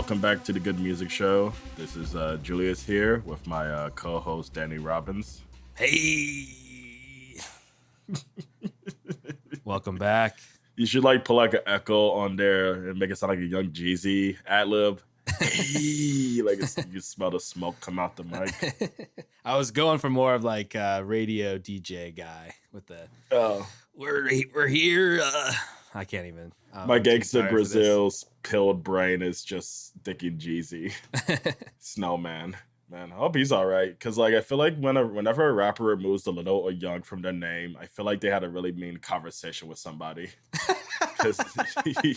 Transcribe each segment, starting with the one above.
Welcome back to the Good Music Show. This is Julius here with my co-host Danny Robbins. Hey! Welcome back. You should put an echo on there and make it sound like a Young Jeezy ad-lib. Hey! You smell the smoke come out the mic. I was going for more of a radio DJ guy with the we're here. I can't even. My Gangsta Brazil's pilled brain is just thinking Jeezy. Snowman. Man, I hope he's all right. Because, I feel like whenever a rapper removes the little or young from their name, I feel like they had a really mean conversation with somebody. Because he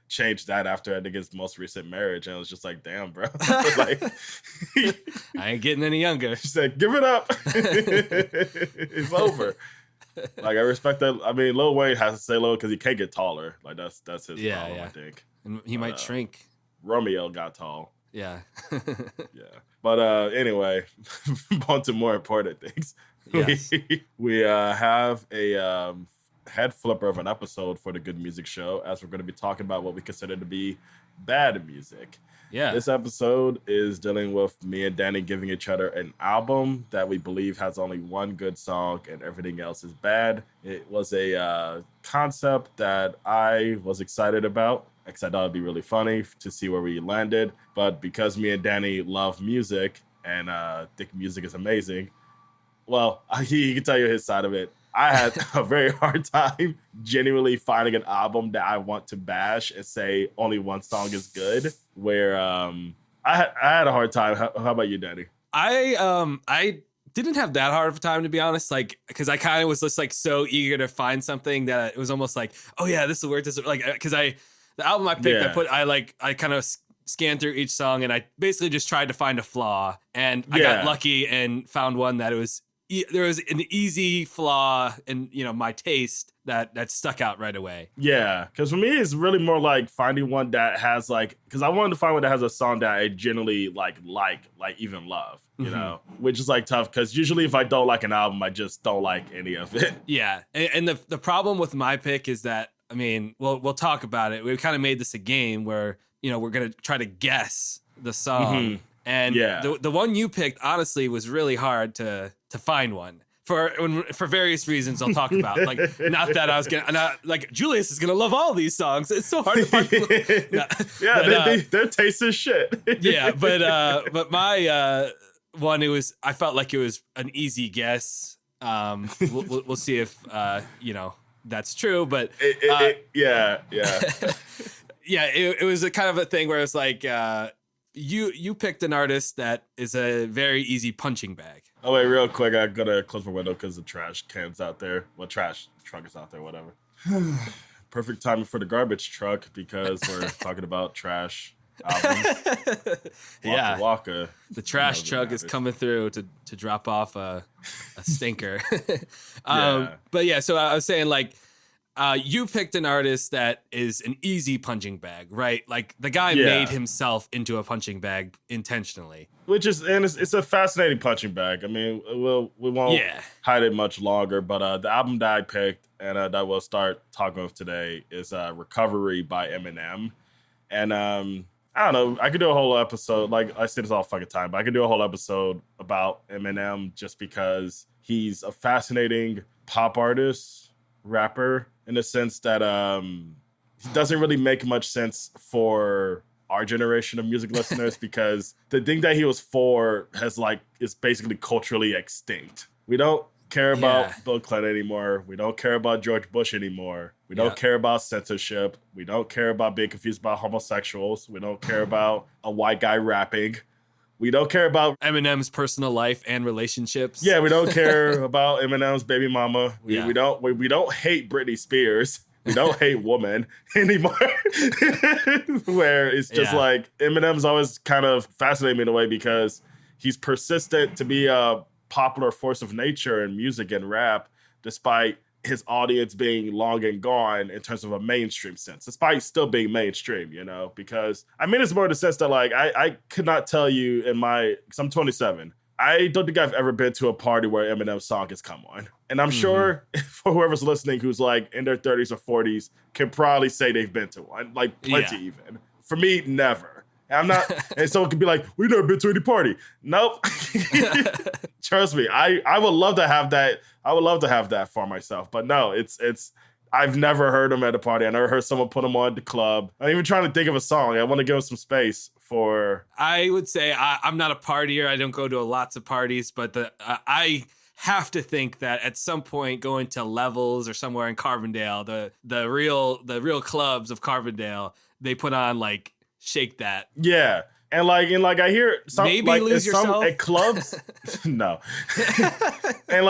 changed that after, I think, his most recent marriage. And it was just like, damn, bro. I ain't getting any younger. He said, give it up. It's over. I respect that. I mean, Lil Wayne has to stay low because he can't get taller. That's his problem, I think. And he might shrink. Romeo got tall. Yeah. Yeah. But anyway, on to more important things. Yes. We have a head flipper of an episode for the Good Music Show, as we're going to be talking about what we consider to be bad music. Yeah. This episode is dealing with me and Danny giving each other an album that we believe has only one good song and everything else is bad. It was a concept that I was excited about, because I thought it'd be really funny to see where we landed. But because me and Danny love music and think music is amazing, well, he can tell you his side of it. I had a very hard time genuinely finding an album that I want to bash and say only one song is good. Where I had a hard time. How about you, Danny? I didn't have that hard of a time, to be honest. Because I kind of was just so eager to find something that it was almost like, oh yeah, this will work. This because the album I picked, yeah. I kind of scanned through each song and I basically just tried to find a flaw, and I got lucky and found one that there was an easy flaw in my taste that stuck out right away. Yeah, because for me it's really more like finding one that has because I wanted to find one that has a song that I generally like even love, you know, which is tough because usually if I don't like an album, I just don't like any of it. Yeah, and the problem with my pick is that, I mean, we'll talk about it. We kind of made this a game where we're gonna try to guess the song. And the one you picked, honestly, was really hard to find one for various reasons I'll talk about. Not that I was Julius is gonna love all these songs. It's so hard to find. Their taste is shit. Yeah, but my one, I felt like it was an easy guess. We'll see if that's true. But yeah. Yeah, it was a kind of a thing where it's you picked an artist that is a very easy punching bag. Oh, wait, real quick. I gotta close my window because the trash can's out there. Well, trash truck is out there, whatever. Perfect timing for the garbage truck because we're talking about trash albums. Yeah. Waka. The trash truck is coming through to drop off a stinker. But yeah, so I was saying you picked an artist that is an easy punching bag, right? The guy made himself into a punching bag intentionally. It's a fascinating punching bag. I mean, we won't hide it much longer, but the album that I picked and that we'll start talking with today is Recovery by Eminem. And I don't know, I could do a whole episode, I say this all fucking time, but I could do a whole episode about Eminem just because he's a fascinating pop artist, rapper, in the sense that he doesn't really make much sense for our generation of music listeners because the thing that he was for is basically culturally extinct. We don't care about Bill Clinton anymore. We don't care about George Bush anymore. We don't care about censorship. We don't care about being confused about homosexuals. We don't care about a white guy rapping. We don't care about Eminem's personal life and relationships. Yeah, we don't care about Eminem's baby mama. We don't hate Britney Spears. We don't hate women anymore. Where it's just Eminem's always kind of fascinated me in a way because he's persistent to be a popular force of nature in music and rap, despite his audience being long and gone in terms of a mainstream sense, despite still being mainstream, because I mean, it's more in the sense that I could not tell you because I'm 27. I don't think I've ever been to a party where Eminem's song has come on. And I'm sure for whoever's listening who's in their 30s or 40s can probably say they've been to one, plenty even. For me, never. And I'm not, and someone could be like, "We never been to any party." Nope. Trust me, I would love to have that. I would love to have that for myself, but no, it's. I've never heard them at a party. I never heard someone put them on at the club. I'm even trying to think of a song. I want to give them some space for. I would say I'm not a partier. I don't go to lots of parties, but I have to think that at some point going to Levels or somewhere in Carbondale, the real clubs of Carbondale, they put on like Shake That. Yeah. And I hear some maybe like Lose Yourself at clubs. No. And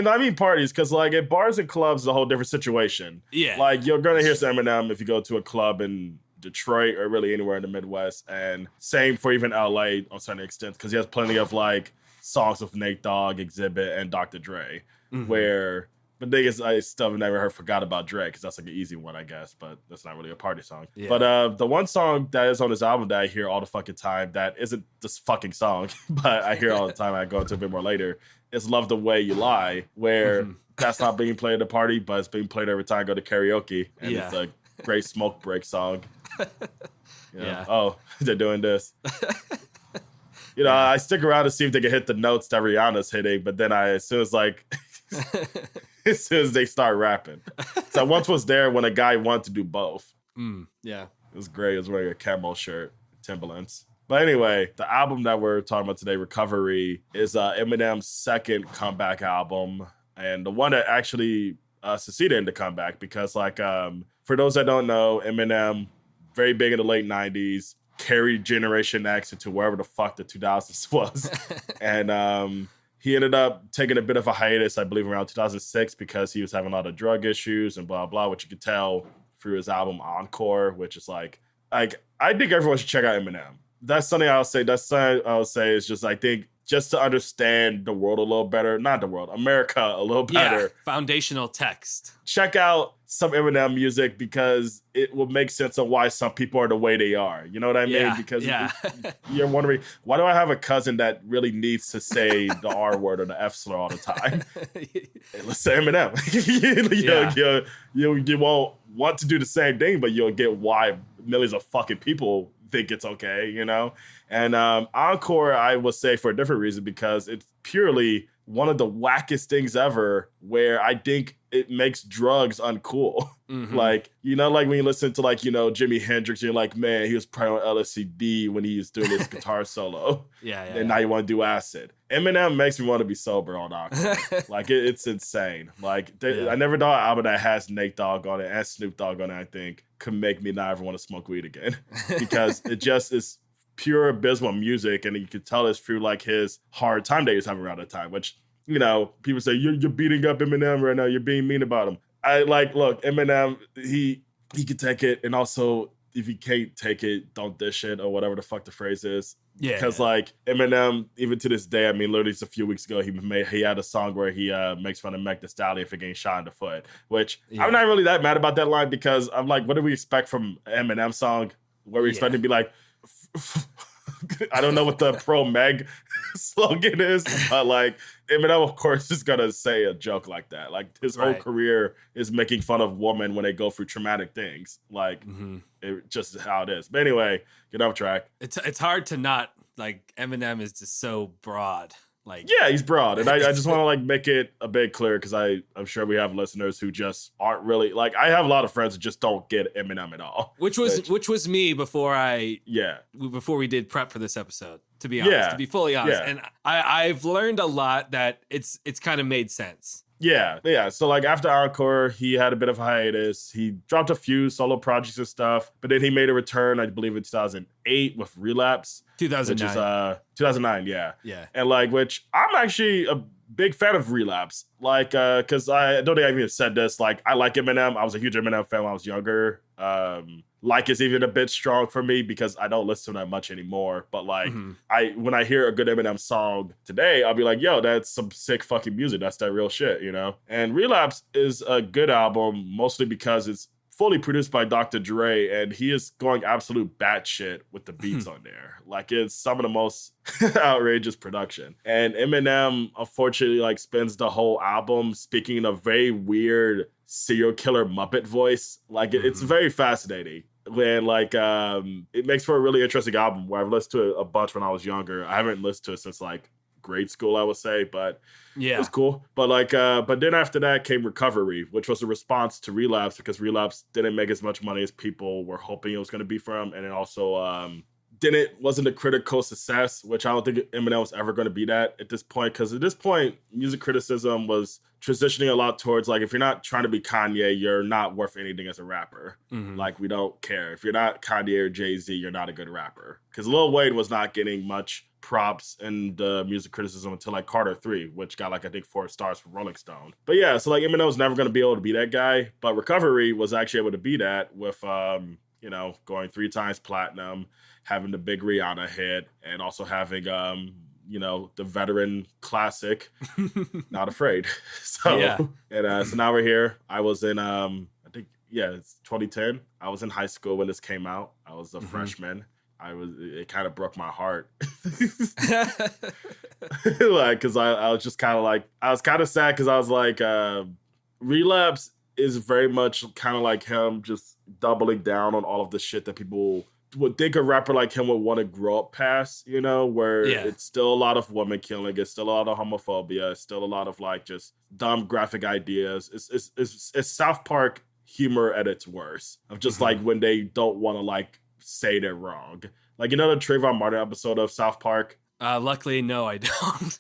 I mean parties, because like at bars and clubs is a whole different situation. Yeah. Like you're gonna hear some Eminem if you go to a club in Detroit or really anywhere in the Midwest, and same for even LA on certain extent, because he has plenty of like songs with Nate Dogg, Exhibit, and Dr. Dre, where the thing is I still have never forgot about Dre, because that's like an easy one, I guess, but that's not really a party song. Yeah. But the one song that is on his album that I hear all the fucking time that isn't this fucking song, but I hear all the time, I go into a bit more later, is Love the Way You Lie, where that's not being played at a party, but it's being played every time I go to karaoke, and it's a great smoke break song. You know, yeah. Oh, they're doing this. You know, I stick around to see if they can hit the notes that Rihanna's hitting, but then as soon as they start rapping. So I once was there when a guy wanted to do both. Yeah. It was great. He was wearing a camo shirt, Timberlands. But anyway, the album that we're talking about today, Recovery, is Eminem's second comeback album, and the one that actually succeeded in the comeback, because for those that don't know, Eminem, very big in the late 90s, carried Generation X into wherever the fuck the 2000s was. And he ended up taking a bit of a hiatus, I believe, around 2006, because he was having a lot of drug issues and blah, blah, which you could tell through his album Encore, which is like I think everyone should check out Eminem. That's something I'll say. Is just, I think, just to understand the world a little better, not the world, America a little better. Yeah, foundational text. Check out some Eminem music, because it will make sense of why some people are the way they are. You know what I mean? Because you're wondering, why do I have a cousin that really needs to say the R word or the F slur all the time? Hey, let's say Eminem. You won't want to do the same thing, but you'll get why millions of fucking people think it's okay, you know? And Encore, I will say, for a different reason, because it's purely one of the wackest things ever, where I think it makes drugs uncool. Like, you know, like when you listen to like, you know, Jimi Hendrix, you're like, man, he was probably on LSD when he was doing his guitar solo. And now you want to do acid. Eminem makes me want to be sober on Encore. Like it's insane. Like I never thought an album that has Nate Dogg on it and Snoop Dogg on it, I think, could make me not ever want to smoke weed again, because it just is pure abysmal music, and you could tell it's through like his hard time that he was having around that time, which, you know, people say you're beating up Eminem right now, you're being mean about him. I look, Eminem, he could take it, and also if you can't take it, don't dish it, or whatever the fuck the phrase is. Yeah. Because like Eminem, even to this day, I mean, literally just a few weeks ago, he had a song where he makes fun of Meg Thee Stallion for getting shot in the foot, which I'm not really that mad about that line, because I'm like, what do we expect from an Eminem song where we expect to be like, I don't know what the pro Meg slogan is, but like Eminem, of course, is gonna say a joke like that. Like his whole career is making fun of women when they go through traumatic things. Like it just is how it is. But anyway, get off track. It's hard to not, like, Eminem is just so broad. Like, yeah, he's broad, and I just want to like make it a bit clear, because I'm sure we have listeners who just aren't really like. I have a lot of friends who just don't get Eminem at all. Which was me before we did prep for this episode. To be honest, to be fully honest, and I've learned a lot that it's kind of made sense. Yeah. So like after Encore, he had a bit of a hiatus. He dropped a few solo projects and stuff, but then he made a return, I believe, in 2008 with Relapse. 2009. Which is 2009, yeah. And like, which I'm actually a big fan of Relapse. Like, because I don't think I even said this. Like, I like Eminem. I was a huge Eminem fan when I was younger. Like is even a bit strong for me, because I don't listen to that much anymore. But like, when I hear a good Eminem song today, I'll be like, yo, that's some sick fucking music. That's that real shit, you know? And Relapse is a good album, mostly because it's fully produced by Dr. Dre, and he is going absolute batshit with the beats on there. Like, it's some of the most outrageous production. And Eminem, unfortunately, like, spends the whole album speaking in a very weird serial killer Muppet voice. Like, it's very fascinating. when like it makes for a really interesting album where I've listened to it a bunch when I was younger. I haven't listened to it since like grade school, I would say, but yeah, it was cool. But like but then after that came Recovery, which was a response to Relapse, because Relapse didn't make as much money as people were hoping it was going to be from, and it also wasn't a critical success, which I don't think Eminem was ever going to be that at this point, because at this point music criticism was transitioning a lot towards like, if you're not trying to be Kanye, you're not worth anything as a rapper. Like, we don't care if you're not Kanye or Jay-Z, you're not a good rapper, because Lil Wayne was not getting much props in the music criticism until like Carter 3, which got like I think 4 stars from Rolling Stone. But yeah, so like Eminem was never going to be able to be that guy, but Recovery was actually able to be that with you know, going 3 times platinum, having the big Rihanna hit, and also having you know, the veteran classic Not Afraid. So yeah. And so now we're here. I was in I think it's 2010. I was in high school when this came out. I was a freshman. It kind of broke my heart. Like, because I was just kind of like, I was kind of sad because I was like, Relapse is very much kind of like him just doubling down on all of the shit that people would think a rapper like him would want to grow up past, you know, where it's still a lot of woman killing, it's still a lot of homophobia, it's still a lot of like just dumb graphic ideas. It's South Park humor at its worst, of just like when they don't want to like say they're wrong. Like, you know the Trayvon Martin episode of South Park? Luckily, no, I don't.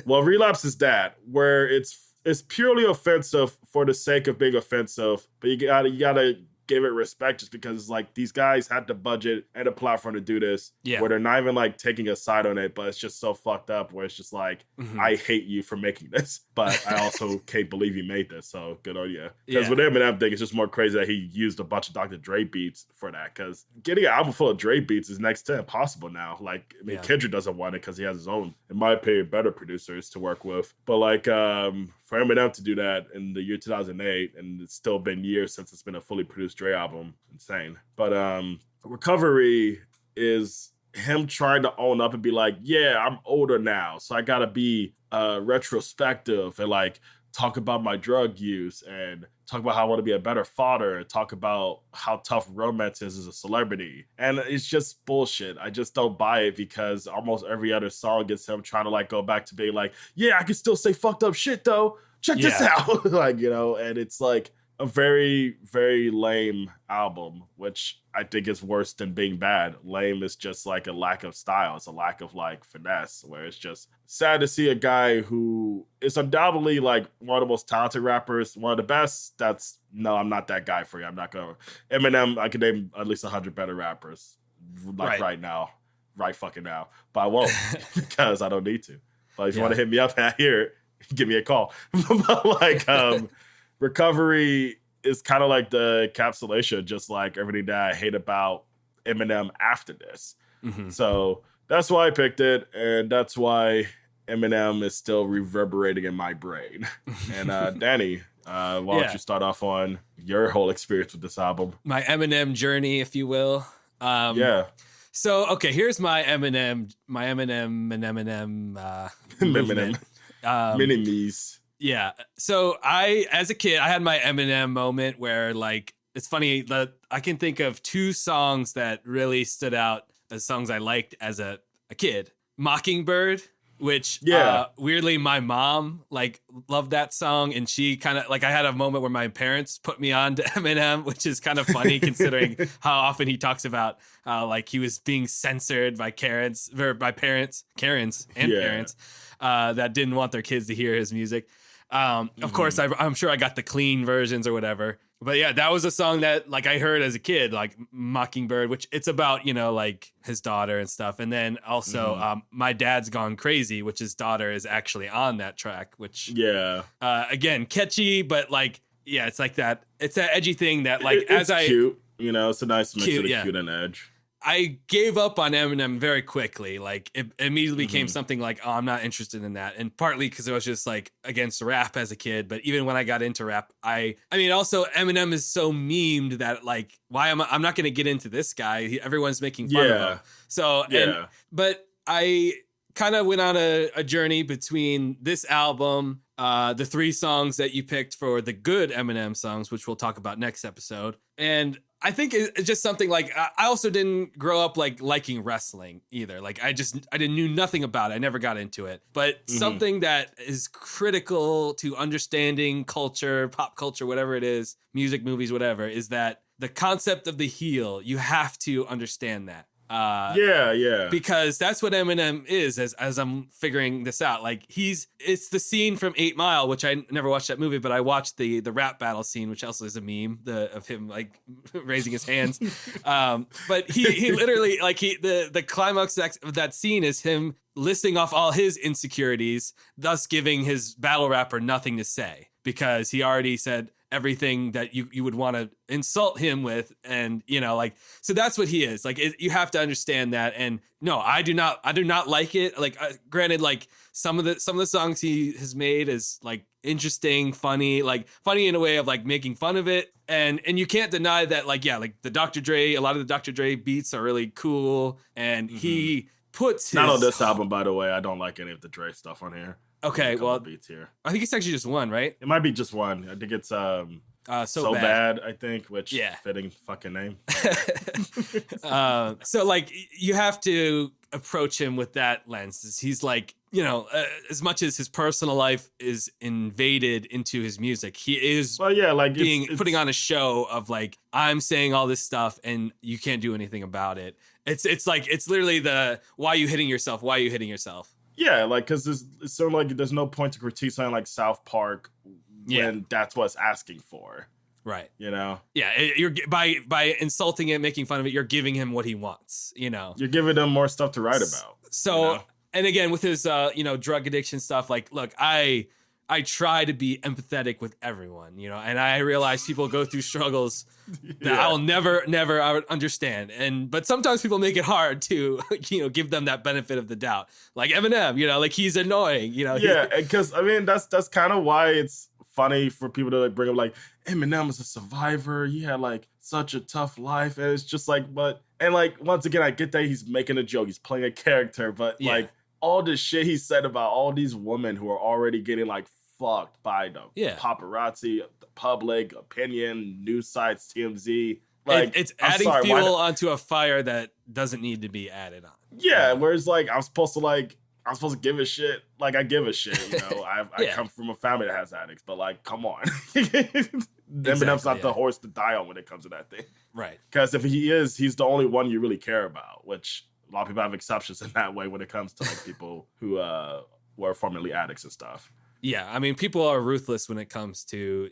Well, Relapse is that, where it's purely offensive for the sake of being offensive, but you gotta give it respect, just because it's like these guys had the budget and the platform to do this, where they're not even like taking a side on it, but it's just so fucked up where it's just like, I hate you for making this, but I also can't believe you made this, so good on you. Because with Eminem thing, it's just more crazy that he used a bunch of Dr. Dre beats for that, because getting an album full of Dre beats is next to impossible now. Like, I mean, Kendrick doesn't want it because he has his own, in my opinion, better producers to work with, but like for Eminem to do that in the year 2008, and it's still been years since it's been a fully produced Dre album, insane. But Recovery is him trying to own up and be like, yeah, I'm older now, so I gotta be retrospective and like talk about my drug use and talk about how I want to be a better father and talk about how tough romance is as a celebrity. And it's just bullshit. I just don't buy it, because almost every other song gets him trying to like go back to being like, yeah, I can still say fucked up shit though. Check this out. Like, you know, and it's like a very, very lame album, which I think is worse than being bad. Lame is just like a lack of style. It's a lack of like finesse, where it's just sad to see a guy who is undoubtedly like one of the most talented rappers, one of the best. I'm not that guy for you. I'm not going to. Eminem, I can name at least 100 better rappers like right now, right fucking now. But I won't, because I don't need to. But if you want to hit me up and I hear it, give me a call. But like, Recovery is kind of like the encapsulation, just like everything that I hate about Eminem after this. So that's why I picked it, and that's why Eminem is still reverberating in my brain. And Danny, why don't you start off on your whole experience with this album? My Eminem journey, if you will. So, okay, here's my Eminem Mini-me's. Yeah. So as a kid, I had my Eminem moment where, like, it's funny that I can think of 2 songs that really stood out as songs I liked as a kid. Mockingbird, which weirdly my mom like loved that song, and she kind of like, I had a moment where my parents put me on to Eminem, which is kind of funny considering how often he talks about like he was being censored by parents that didn't want their kids to hear his music. Of course, I'm sure I got the clean versions or whatever. But yeah, that was a song that like I heard as a kid, like Mockingbird, which it's about, you know, like his daughter and stuff. And then also My Dad's Gone Crazy, which his daughter is actually on that track, which again, catchy, but like, yeah, it's like that. It's that edgy thing that like it's cute, you know, it's a nice mix of the cute and edge. I gave up on Eminem very quickly. Like it immediately became something like, oh, I'm not interested in that. And partly because it was just like against rap as a kid. But even when I got into rap, I mean, also Eminem is so memed that like, I'm not going to get into this guy. Everyone's making fun of him. So, but I kind of went on a journey between this album, the 3 songs that you picked for the good Eminem songs, which we'll talk about next episode. And I think it's just something like I also didn't grow up like liking wrestling either. Like I didn't knew nothing about it. I never got into it. But something that is critical to understanding culture, pop culture, whatever it is, music, movies, whatever, is that the concept of the heel, you have to understand that. Yeah. Because that's what Eminem is as I'm figuring this out. Like it's the scene from 8 Mile, which I never watched that movie, but I watched the rap battle scene, which also is a meme of him like raising his hands. But he literally like the climax of that scene is him listing off all his insecurities, thus giving his battle rapper nothing to say because he already said everything that you would want to insult him with. And, like, so that's what he is. Like, you have to understand that. And no, I do not like it. Like, granted, like some of the songs he has made is like interesting, funny in a way of like making fun of it. And you can't deny that, like, yeah, like a lot of the Dr. Dre beats are really cool. And he puts not on this album, by the way. I don't like any of the Dre stuff on here. Okay, well, beats here. I think it's actually just one, right? It might be just one. I think it's so bad. I think, which fitting fucking name. So like you have to approach him with that lens. He's like, as much as his personal life is invaded into his music, he is putting on a show of like, I'm saying all this stuff and you can't do anything about it. It's like it's literally why are you hitting yourself? Why are you hitting yourself? Yeah, like, because it's sort of like there's no point to critique something like South Park when that's what it's asking for. Right. Yeah, you're by insulting it, making fun of it, you're giving him what he wants, You're giving him more stuff to write about. So, and again, with his, drug addiction stuff, like, look, I try to be empathetic with everyone, and I realize people go through struggles that I'll never I would understand. But sometimes people make it hard to, give them that benefit of the doubt. Like Eminem, like he's annoying, Yeah, because I mean, that's kind of why it's funny for people to like bring up like Eminem is a survivor. He had like such a tough life. And it's just like, once again, I get that he's making a joke. He's playing a character, but like, all this shit he said about all these women who are already getting like fucked by the paparazzi, the public, opinion, news sites, TMZ. Like it's adding fuel onto a fire that doesn't need to be added on. Yeah, whereas like I'm supposed to give a shit. Like I give a shit, I come from a family that has addicts, but like, come on. Eminem's not the horse to die on when it comes to that thing. Right. Because if he is, he's the only one you really care about, which a lot of people have exceptions in that way when it comes to like people who were formerly addicts and stuff. Yeah, I mean, people are ruthless when it comes to,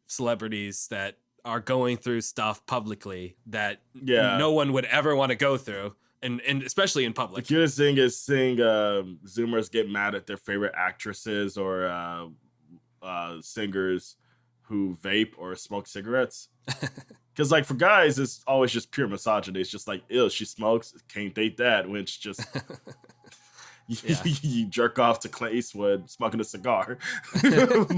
celebrities that are going through stuff publicly that no one would ever want to go through, and especially in public. The cutest thing is seeing Zoomers get mad at their favorite actresses or singers who vape or smoke cigarettes. Because, like, for guys, it's always just pure misogyny. It's just like, ew, she smokes, can't date that. When it's just, you jerk off to Clint Eastwood smoking a cigar.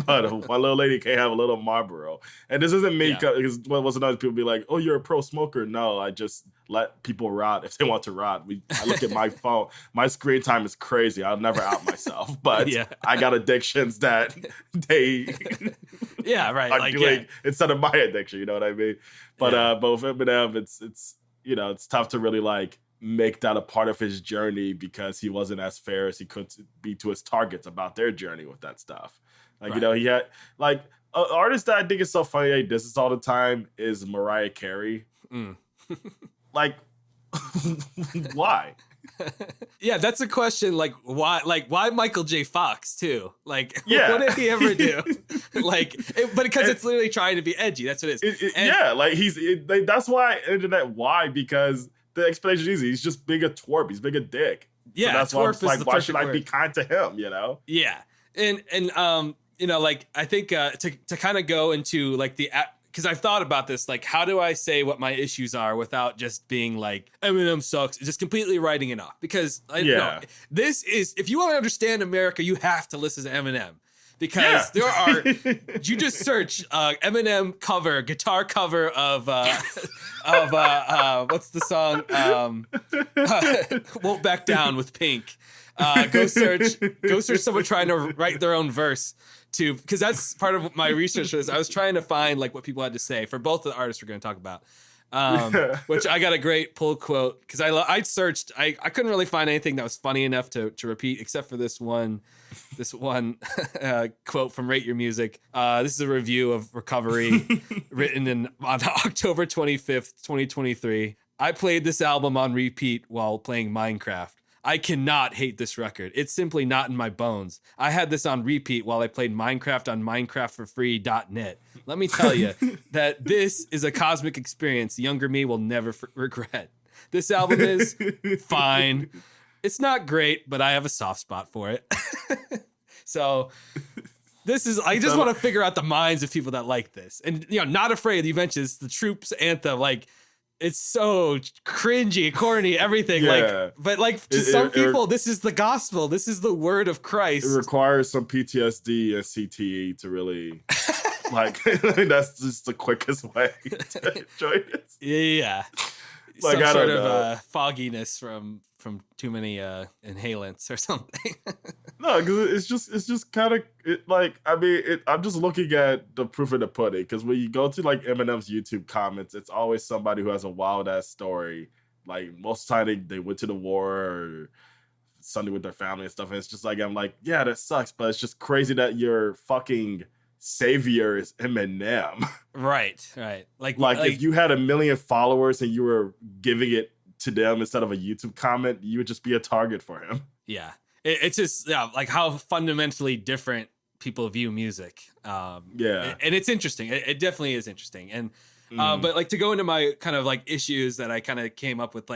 But one little lady can't have a little Marlboro. And this isn't me, because what's another people be like, oh, you're a pro smoker. No, I just let people rot if they want to rot. I look at my phone. My screen time is crazy. I'll never out myself. But I got addictions that they... right. Doing instead of my addiction, you know what I mean? But with Eminem, it's tough to really like make that a part of his journey because he wasn't as fair as he could be to his targets about their journey with that stuff. Like, he had like an artist that I think is so funny that he does this all the time is Mariah Carey. Like, why? Yeah, that's a question. Like, why Michael J. Fox too? Like, what did he ever do? But because it's literally trying to be edgy. That's what it is. That's why I ended that. Why? Because the explanation is easy. He's just being a twerp. He's being a dick. Yeah, so that's why I'm like, why should I be kind to him? Yeah, and like I think to kind of go into like because I've thought about this, like, how do I say what my issues are without just being like, Eminem sucks, just completely writing it off? Because this is, if you want to understand America, you have to listen to Eminem. Because there are, you just search Eminem guitar cover of what's the song? Won't Back Down with Pink. Go search someone trying to write their own verse. Because that's part of my research was I was trying to find like what people had to say for both of the artists we're going to talk about. Which I got a great pull quote because I searched. I couldn't really find anything that was funny enough to repeat except for this one quote from Rate Your Music. This is a review of Recovery written on October 25th, 2023. I played this album on repeat while playing Minecraft. I cannot hate this record. It's simply not in my bones. I had this on repeat while I played Minecraft on MinecraftForFree.net. Let me tell you that this is a cosmic experience the younger me will never regret. This album is fine. It's not great, but I have a soft spot for it. So this is, I just want to figure out the minds of people that like this. And, Not Afraid, you mentioned it's the Troops anthem. Like, it's so cringy, corny, everything. Yeah. To some people, this is the gospel. This is the word of Christ. It requires some PTSD and CTE to really, that's just the quickest way to enjoy it. Yeah. Some sort of fogginess from too many inhalants or something. No, because it's just kind of I'm just looking at the proof of the pudding. Because when you go to Eminem's YouTube comments, it's always somebody who has a wild ass story. Like most of the time they went to the war or something with their family and stuff. And it's just I'm like, yeah, that sucks. But it's just crazy that your fucking savior is Eminem. Right. Like if you had 1 million followers and you were giving it to them instead of a YouTube comment, you would just be a target for him. Yeah. It's just how fundamentally different people view music. And it's interesting. It definitely is interesting. And but to go into my kind of issues that I kind of came up with,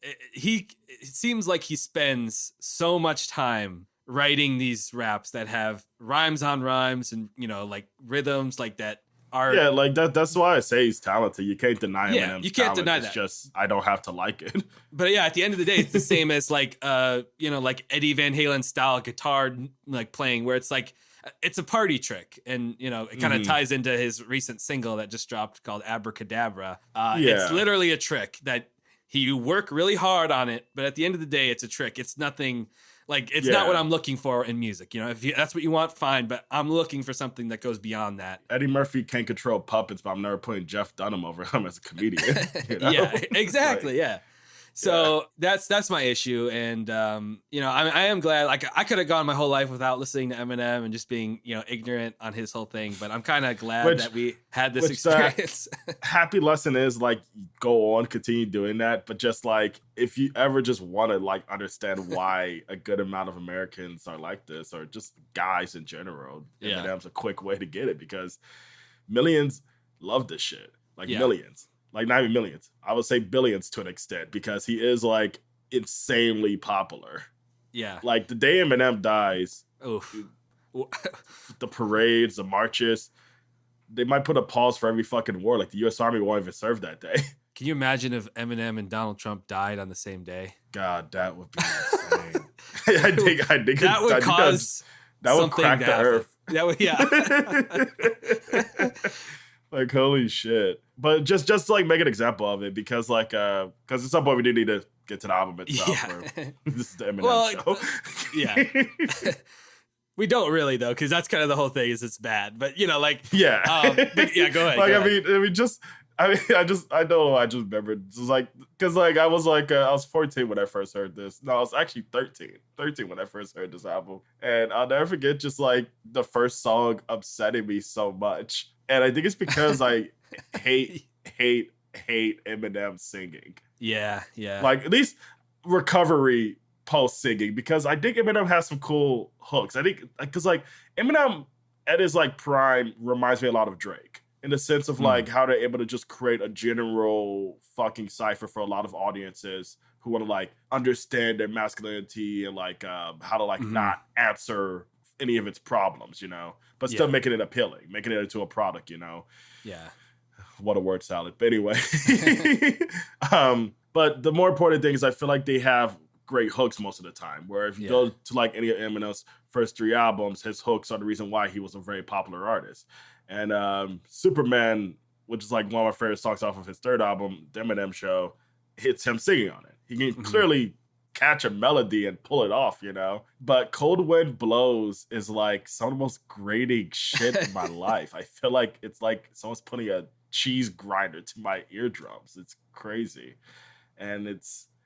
it seems like he spends so much time writing these raps that have rhymes on rhymes and rhythms that are that's why I say he's talented. You can't deny Eminem's you can't talent. deny it's that. Just I don't have to like it. But yeah, at the end of the day, it's the same as Eddie Van Halen style guitar playing, where it's it's a party trick, and it kind of ties into his recent single that just dropped called Abracadabra. It's literally a trick that you work really hard on it, but at the end of the day, it's a trick. It's nothing. It's not what I'm looking for in music. If that's what you want, fine. But I'm looking for something that goes beyond that. Eddie Murphy can't control puppets, but I'm never putting Jeff Dunham over him as a comedian. Yeah, exactly. Yeah. So that's my issue. And, I am glad, I could have gone my whole life without listening to Eminem and just being, ignorant on his whole thing. But I'm kind of glad that we had this experience. Happy lesson is go on, continue doing that. But just if you ever just want to understand why a good amount of Americans are like this, or just guys in general, Eminem's a quick way to get it, because millions love this shit. Millions. Not even millions. I would say billions to an extent, because he is insanely popular. Yeah. The day Eminem dies, oof. The parades, the marches, they might put a pause for every fucking war. The U.S. Army won't even serve that day. Can you imagine if Eminem and Donald Trump died on the same day? God, that would be insane. I think that would cause that would crack the earth. That would, yeah. Holy shit. But just to make an example of it, because at some point we do need to get to the album itself. Yeah. This is the Eminem show. Yeah. We don't really, though, because that's kind of the whole thing, is it's bad. But yeah. Go ahead. I know. I just remembered. Because I was 14 when I first heard this. No, I was actually 13 when I first heard this album. And I'll never forget just the first song upsetting me so much. And I think it's because I hate Eminem singing. Yeah. At least Recovery post singing, because I think Eminem has some cool hooks. I think because Eminem at his prime reminds me a lot of Drake, in the sense of how they're able to just create a general fucking cipher for a lot of audiences who want to understand their masculinity and how to not answer any of its problems, but still making it appealing, making it into a product, Yeah. What a word salad. But anyway, but the more important thing is I feel like they have great hooks most of the time, where if you go to any of Eminem's first 3 albums, his hooks are the reason why he was a very popular artist. And Superman, which is one of my favorite songs off of his 3rd album, The Eminem Show, hits him singing on it. He can clearly catch a melody and pull it off, But Cold Wind Blows is some of the most grating shit in my life. I feel like it's someone's putting a cheese grinder to my eardrums. It's crazy. And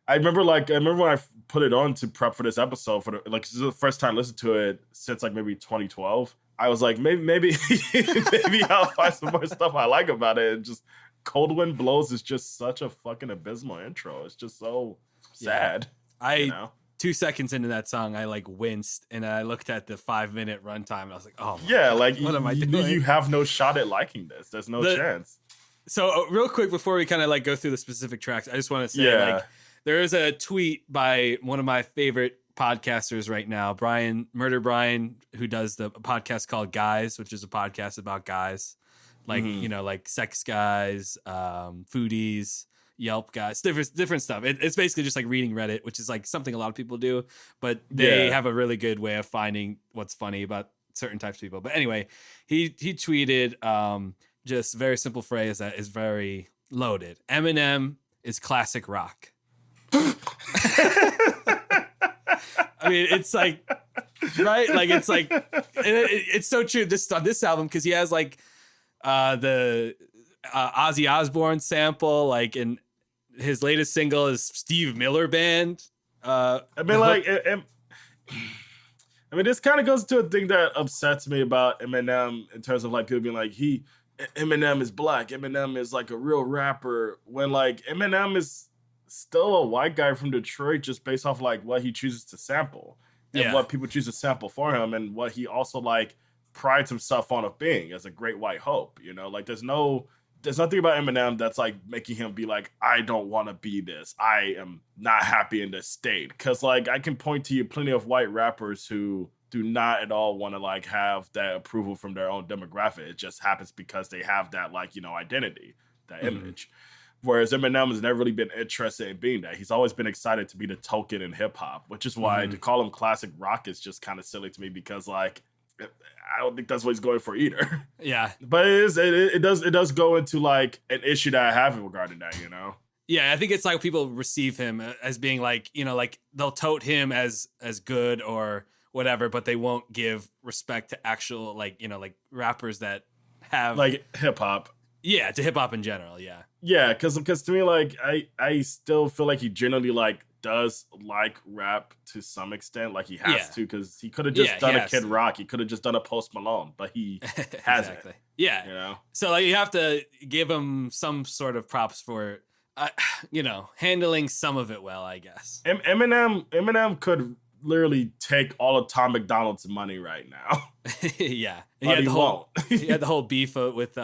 I remember when I put it on to prep for this episode this is the first time I listened to it since like maybe 2012. I was like, maybe maybe I'll find some more stuff I like about it. And just Cold Wind Blows is just such a fucking abysmal intro. It's just so sad. 2 seconds into that song, I like winced and I looked at the 5-minute runtime and I was like, oh yeah, God, like what am I doing? You have no shot at liking this. There's no chance. So real quick before we kind of like go through the specific tracks, I just want to say like there is a tweet by one of my favorite podcasters right now, Murder Brian, who does the podcast called Guys, which is a podcast about guys, like like sex guys, foodies, Yelp guys, different stuff. It's basically just like reading Reddit, which is like something a lot of people do, but they have a really good way of finding what's funny about certain types of people. But anyway, he tweeted just a very simple phrase that is very loaded. Eminem is classic rock. I mean, it's like, right? Like, it's like, it's so true on this album because he has like the Ozzy Osbourne sample, like, and his latest single is Steve Miller Band. I mean, this kind of goes to a thing that upsets me about Eminem in terms of like people being like, Eminem is black. Eminem is like a real rapper. When like Eminem is still a white guy from Detroit just based off like what he chooses to sample and what people choose to sample for him and what he also like prides himself on of being as a great white hope. Like there's nothing about Eminem that's like making him be like, I don't want to be this. I am not happy in this state. Cause like I can point to you plenty of white rappers who do not at all want to like have that approval from their own demographic. It just happens because they have that like, identity, that image. Whereas Eminem has never really been interested in being that. He's always been excited to be the token in hip hop, which is why to call him classic rock is just kind of silly to me because like, I don't think that's what he's going for either. Yeah. But it does go into like an issue that I have regarding that, Yeah, I think it's like people receive him as being like, like they'll tote him as good or whatever, but they won't give respect to actual like, like rappers that have like hip hop. Yeah, to hip hop in general, yeah. Yeah, because to me, like I still feel like he generally like does like rap to some extent, like he has to, because he could have just done a Kid Rock, he could have just done a Post Malone, but he hasn't. Exactly. Yeah, So like you have to give him some sort of props for, handling some of it well, I guess. Eminem could literally take all of Tom McDonald's money right now. Yeah, but he won't. He had the whole beef with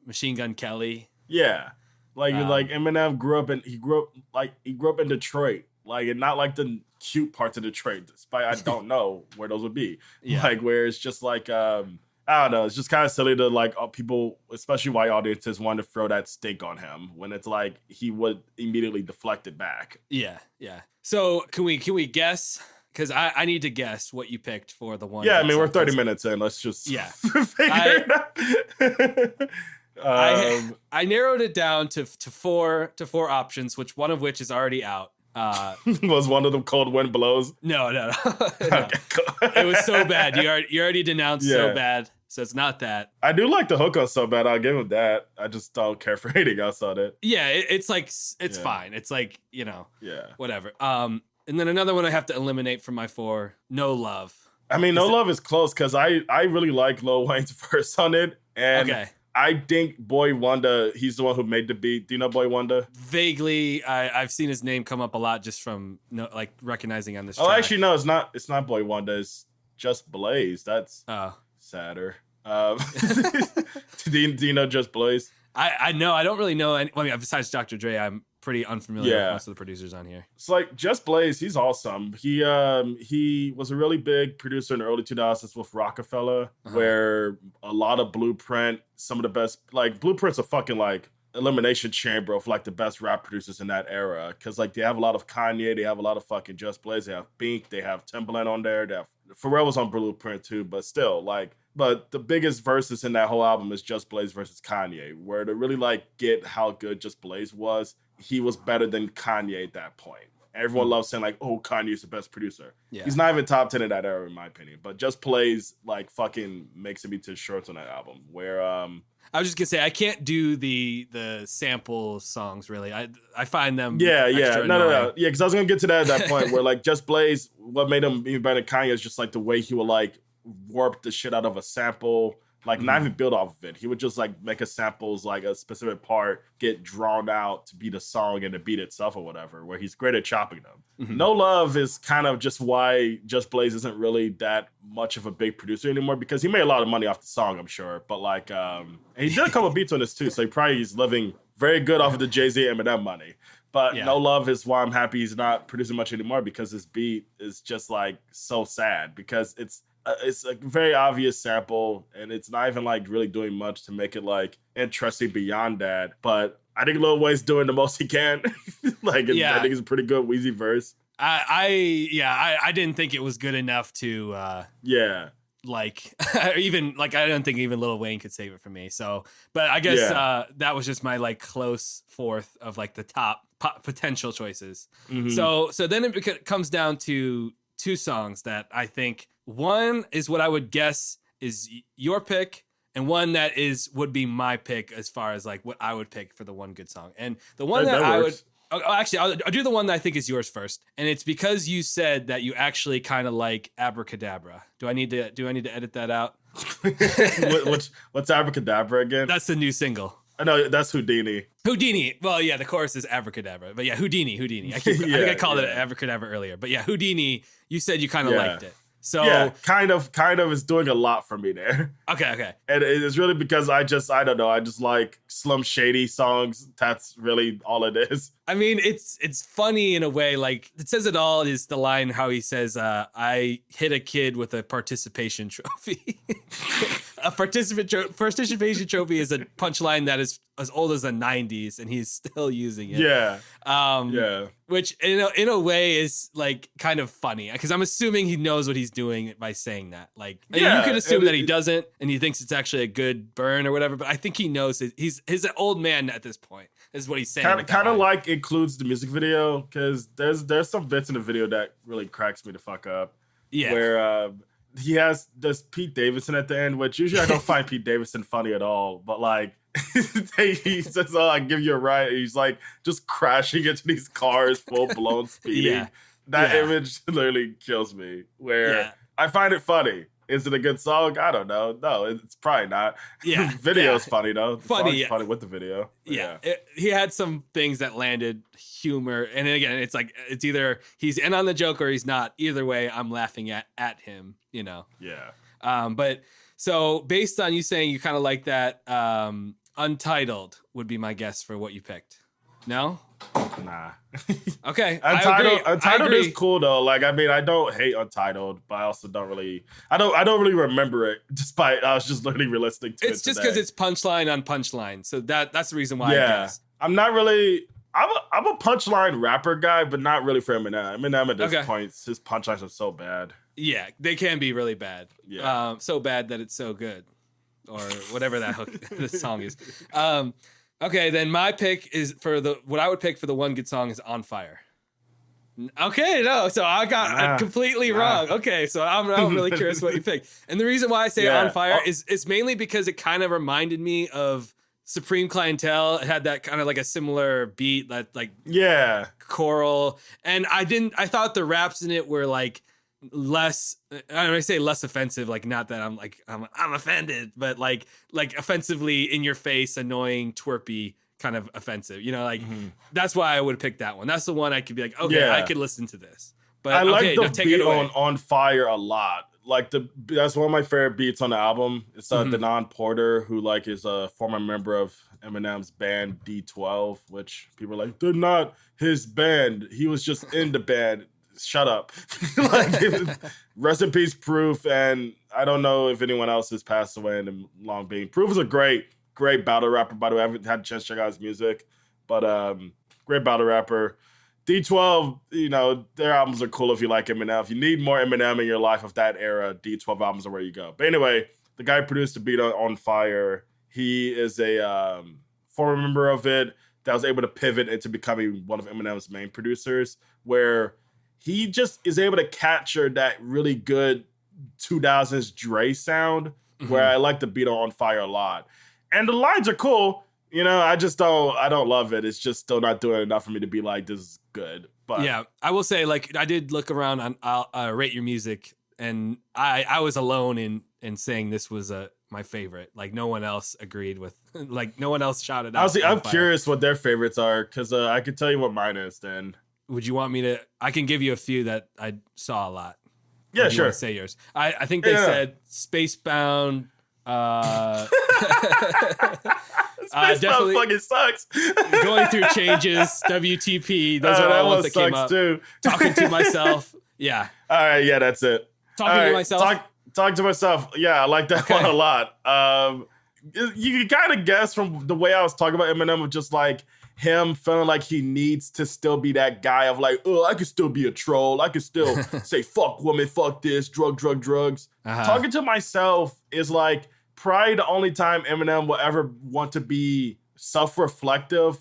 Machine Gun Kelly. Yeah. Like Eminem grew up in Detroit, like, and not like the cute parts of Detroit, despite I don't know where those would be. Yeah. Like where it's just like I don't know, it's just kind of silly to like people, especially white audiences, want to throw that stake on him when it's like he would immediately deflect it back. Yeah. So can we guess? Because I need to guess what you picked for the one. Yeah, I mean we're 30 minutes in. Let's just figure it out. I narrowed it down to four options, which one of which is already out. Was one of them Cold Wind Blows? No. Okay, cool. It was so bad. You already denounced so bad, so it's not that. I do like the hook on So Bad. I'll give him that. I just don't care for anything else on it. Yeah, it's like it's fine. It's like whatever. And then another one I have to eliminate from my 4. No Love. I mean, No Love is close because I really like Lil Wayne's verse on it, and I think Boy Wonder, he's the one who made the beat. Do you know Boy Wonder? Vaguely, I've seen his name come up a lot just from recognizing on this track. Oh, actually, no, it's not Boy Wonder. It's Just Blaze. That's sadder. Do you know Just Blaze? I know. I don't really know any. I mean, besides Dr. Dre, I'm pretty unfamiliar with most of the producers on here. It's like Just Blaze. He's awesome. He was a really big producer in the early 2000s with Rockefeller, where a lot of Blueprint, some of the best, like Blueprint's a fucking like elimination chamber of like the best rap producers in that era. Cause like they have a lot of Kanye, they have a lot of fucking Just Blaze, they have Bink, they have Timbaland on there, they have Ferrell was on Blueprint too, but still like. But the biggest verses in that whole album is Just Blaze versus Kanye, where to really like get how good Just Blaze was, he was better than Kanye at that point. Everyone loves saying like, oh, Kanye's the best producer. Yeah. He's not even top 10 in that era, in my opinion. But Just Blaze like fucking makes it be to shorts on that album. Where I was just gonna say I can't do the sample songs really. I find them no, yeah, because I was gonna get to that at that point where like Just Blaze, what made him even better than Kanye is just like the way he would like warp the shit out of a sample, like not even build off of it. He would just like make a samples like a specific part get drawn out to be the song and the beat itself or whatever, where he's great at chopping them. No Love is kind of just why Just Blaze isn't really that much of a big producer anymore, because he made a lot of money off the song, I'm sure. But like and he did a couple beats on this too, so he probably is living very good off of the Jay-Z Eminem money. But No Love is why I'm happy he's not producing much anymore, because his beat is just like so sad, because it's a very obvious sample and it's not even like really doing much to make it like interesting beyond that. But I think Lil Wayne's doing the most he can. I think it's a pretty good Weezy verse. I didn't think it was good enough to like even like I don't think even Lil Wayne could save it for me. So, but I guess that was just my like close fourth of like the top potential choices. So then it comes down to two songs that I think, one is what I would guess is your pick, and one that would be my pick as far as like what I would pick for the one good song. And the one that I would actually I'll do the one that I think is yours first, and it's because you said that you actually kind of like Abracadabra. Do I need to edit that out? What's Abracadabra again? That's the new single. I know that's Houdini. Well, yeah, the chorus is Abracadabra, but yeah, Houdini. I think I called it Abracadabra earlier, but yeah, Houdini. You said you kind of liked it. So yeah, kind of is doing a lot for me there. Okay. And it's really because I don't know, I just like Slim Shady songs. That's really all it is. I mean, it's funny in a way. Like, it says it all is the line how he says, I hit a kid with a participation trophy. A participation trophy is a punchline that is as old as the 90s, and he's still using it. Yeah. Which in a way is like kind of funny, because I'm assuming he knows what he's doing by saying that. Like, you could assume that he doesn't, and he thinks it's actually a good burn or whatever. But I think he knows he's an old man at this point. Is what he's saying. Kind of like includes the music video, because there's some bits in the video that really cracks me the fuck up. Yeah, where he has this Pete Davidson at the end, which usually I don't find Pete Davidson funny at all, but like he says, "Oh, I give you a ride." He's like just crashing into these cars, full blown speeding. That image literally kills me. Where I find it funny. Is it a good song? I don't know. No, it's probably not. Yeah, the video's funny though. The funny with the video. Yeah. He had some things that landed humor, and again, it's like it's either he's in on the joke or he's not. Either way, I'm laughing at him. Yeah. But so based on you saying you kind of like that, Untitled would be my guess for what you picked. No. Nah. Okay. Untitled is cool though. Like, I mean, I don't hate Untitled, but I also don't really remember it, despite I was just literally listening to it. It's just because it's punchline on punchline. So that's the reason why I guess. I'm not really I'm a punchline rapper guy, but not really for Eminem. Eminem at this point, his punchlines are so bad. Yeah, they can be really bad. Yeah. So bad that it's so good. Or whatever that hook the song is. Okay, then my pick is what I would pick for the one good song is On Fire. Okay, no, so I got completely wrong. Okay, so I'm really curious what you picked. And the reason why I say On Fire is it's mainly because it kind of reminded me of Supreme Clientele. It had that kind of like a similar beat, that like choral. And I thought the raps in it were like less, I say less offensive, like not that I'm offended, but like offensively in your face, annoying, twerpy kind of offensive, that's why I would pick that one. That's the one I could be like, okay, I could listen to this. But I like the beat on Fire a lot. Like that's one of my favorite beats on the album. It's Denon Porter, who like is a former member of Eminem's band D12, which people are like, they're not his band. He was just in the band. Shut up. Like, rest in peace, Proof. And I don't know if anyone else has passed away in the Long Being. Proof is a great battle rapper, by the way. I haven't had a chance to check out his music, but great battle rapper. D12, their albums are cool if you like Eminem. If you need more Eminem in your life of that era, D12 albums are where you go. But anyway, the guy who produced the beat on Fire, he is a former member of it that was able to pivot into becoming one of Eminem's main producers, where he just is able to capture that really good 2000s Dre sound, where I like the beat on Fire a lot. And the lines are cool. You know, I don't love it. It's just still not doing enough for me to be like, this is good. But yeah, I will say, like, I did look around on Rate Your Music, and I was alone in saying this was my favorite. Like, no one else agreed with, like, no one else shouted out. Honestly, I'm curious what their favorites are, because I could tell you what mine is then. Would you want me to? I can give you a few that I saw a lot. Yeah, sure. Say yours. I think they said Spacebound. Spacebound fucking sucks. Going Through Changes, WTP. Those are all ones that came up. Too. Talking to Myself. Yeah. All right. Yeah, that's it. Talking to Myself. Talk to Myself. Yeah, I like that one a lot. You can kind of guess from the way I was talking about Eminem of just like him feeling like he needs to still be that guy of like, oh, I could still be a troll. I could still say, fuck woman, fuck this, drugs. Talking to Myself is like probably the only time Eminem will ever want to be self-reflective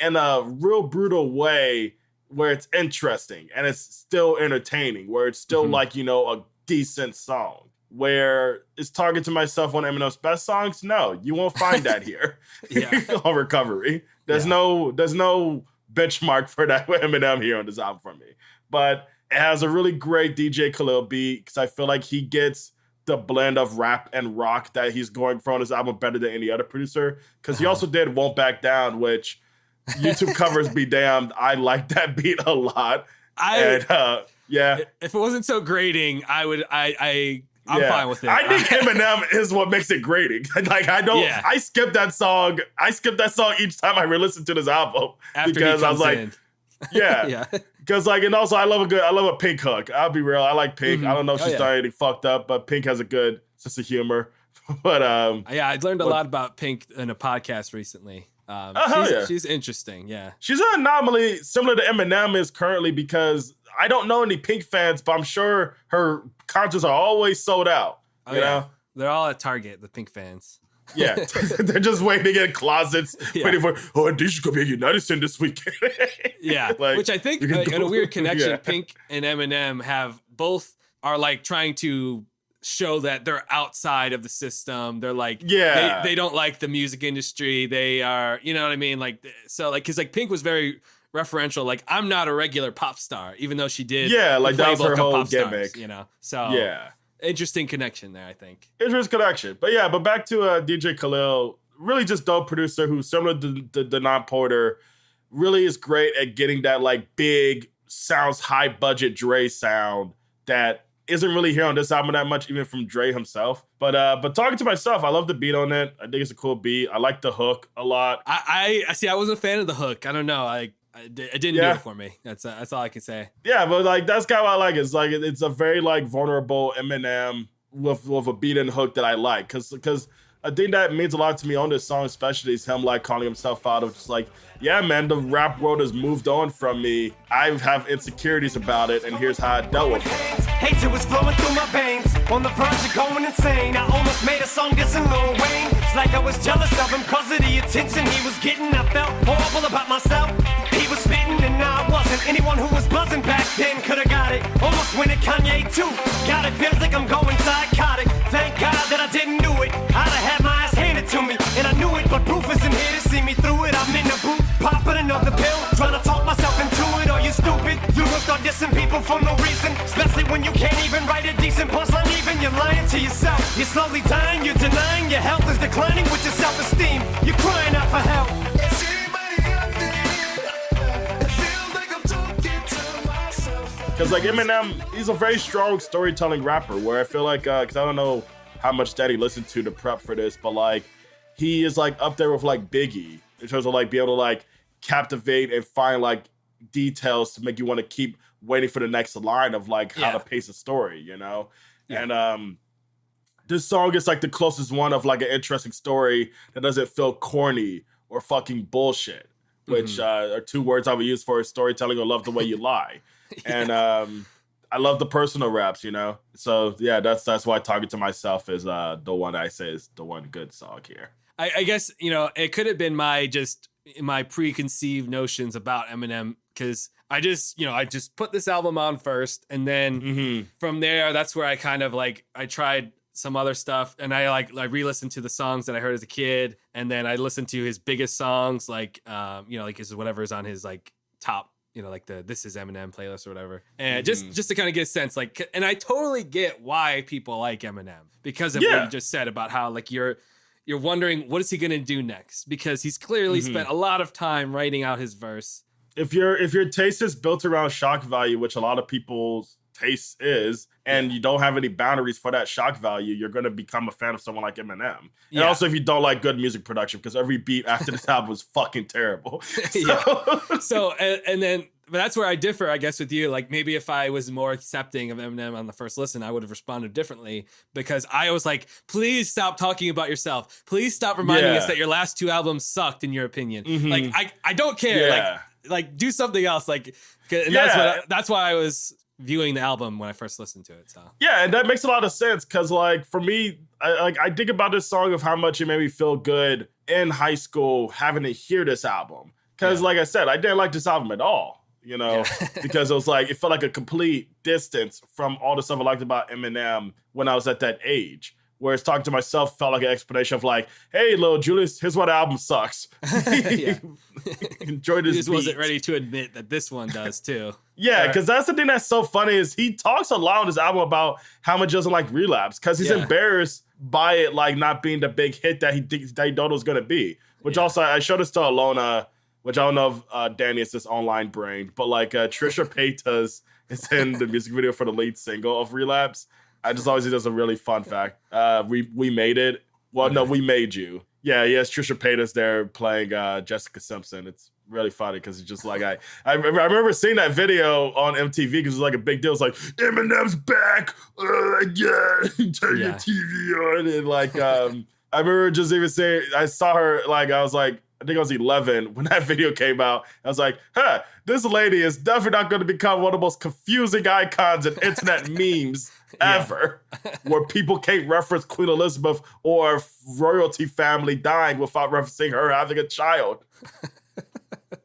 in a real brutal way where it's interesting and it's still entertaining, where it's still like, you know, a decent song. Where it's Talking to Myself one of Eminem's best songs? No, you won't find that here on Recovery. There's no benchmark for that with Eminem here on this album for me. But it has a really great DJ Khalil beat because I feel like he gets the blend of rap and rock that he's going for on this album better than any other producer. Because he also did Won't Back Down, which YouTube covers be damned. I like that beat a lot. If it wasn't so grating, I'm fine with it. I think Eminem is what makes it grating. Like I skip that song. I skip that song each time I re-listen to this album because I was like, because like, and also I love a Pink hook. I'll be real. I like Pink. I don't know if she's done anything fucked up, but Pink has a good sense of humor. But I learned a lot about Pink in a podcast recently. She's interesting. Yeah, she's an anomaly similar to Eminem is currently because I don't know any Pink fans, but I'm sure her concerts are always sold out. You know? They're all at Target, the Pink fans. Yeah, they're just waiting in closets, waiting for, I think she's going to be at United Center this weekend. Like, which I think, in a weird connection, Pink and Eminem are like trying to show that they're outside of the system. They're like, they don't like the music industry. They are, you know what I mean? Like, so like, cause like Pink was very referential. Like, I'm not a regular pop star, even though she did. Yeah. Like that was her whole gimmick, stars, you know? So interesting connection there, I think. Interesting connection. But back to DJ Khalil, really just dope producer who's similar to Denon Porter, really is great at getting that like big, sounds high budget Dre sound that isn't really here on this album that much, even from Dre himself. But Talking to Myself, I love the beat on it. I think it's a cool beat. I like the hook a lot. I see. I wasn't a fan of the hook. I don't know. It didn't do it for me. That's all I can say. Yeah, but like that's kind of what I like. It's like it's a very like vulnerable Eminem with a beat and hook that I like because I think that means a lot to me on this song, especially is him like calling himself out of just like, yeah, man, the rap world has moved on from me. I have insecurities about it, and here's how I dealt with it. Hatred was flowing through my veins. On the verge of going insane. I almost made a song dissing Lil Wayne. It's like I was jealous of him cause of the attention he was getting. I felt horrible about myself. He was spitting and I wasn't. Anyone who was buzzing back then could've got it. Almost went at Kanye too. God, it feels like I'm going psychotic. Thank God that I didn't do it. I'd have had my ass handed to me. And I knew it, but proof isn't here to see me through it. I'm in the booth, popping another pill. Trying to talk myself into it. Are you stupid? You gon' start dissing people for no reason. Especially when you can't even write a decent punchline even. You're lying to yourself. You're slowly dying, you're denying. Your health is declining with your self-esteem. You're crying out for help. Because like Eminem, he's a very strong storytelling rapper where I feel like, because I don't know how much that he listened to prep for this, but like he is like up there with like Biggie in terms of like be able to like captivate and find like details to make you want to keep waiting for the next line of like how to pace a story, you know? Yeah. And this song is like the closest one of like an interesting story that doesn't feel corny or fucking bullshit, which are two words I would use for storytelling or love the way you lie. And I love the personal raps, you know? So yeah, that's why Talking to Myself is the one I say is the one good song here. I guess, you know, it could have been my preconceived notions about Eminem because I just put this album on first and then from there, that's where I kind of like, I tried some other stuff, and I re-listened to the songs that I heard as a kid, and then I listened to his biggest songs, like like his whatever's on his like top, like the This Is Eminem playlist or whatever, and just to kind of get a sense, like, and I totally get why people like Eminem because of what you just said about how like you're wondering what is he gonna do next, because he's clearly spent a lot of time writing out his verse. If your taste is built around shock value, which a lot of people's taste is, and you don't have any boundaries for that shock value, you're going to become a fan of someone like Eminem. And also if you don't like good music production, because every beat after this album was fucking terrible. So and then, but that's where I differ, I guess, with you. Like, maybe if I was more accepting of Eminem on the first listen, I would have responded differently, because I was like, please stop talking about yourself. Please stop reminding us that your last 2 albums sucked, in your opinion. Like, I don't care. Like do something else. Like, and that's why I was viewing the album when I first listened to it. So yeah, and that makes a lot of sense, because like for me, I think about this song of how much it made me feel good in high school having to hear this album, because like I said, I didn't like this album at all, because it was like, it felt like a complete distance from all the stuff I liked about Eminem when I was at that age. Whereas talking to myself felt like an explanation of like, hey, little Julius, here's why the album sucks. Enjoy this. He just wasn't ready to admit that this one does too. Yeah, because that's the thing that's so funny, is he talks a lot on this album about how much he doesn't like Relapse, because he's embarrassed by it like not being the big hit that he thought it was going to be. Which also, I showed this to Alona, which I don't know if Danny is this online brain, but like Trisha Paytas is in the music video for the lead single of Relapse. I just always think that's a really fun fact. We made it. Well, no, we made you. Yeah, yes, Trisha Paytas there playing Jessica Simpson. It's really funny because it's just like I remember seeing that video on MTV because it was like a big deal. It's like, Eminem's back. Turn your TV on. And like I remember just even saying, I saw her, like, I was like, I think I was 11 when that video came out. I was like, this lady is definitely not going to become one of the most confusing icons in internet memes ever, where people can't reference Queen Elizabeth or royalty family dying without referencing her having a child.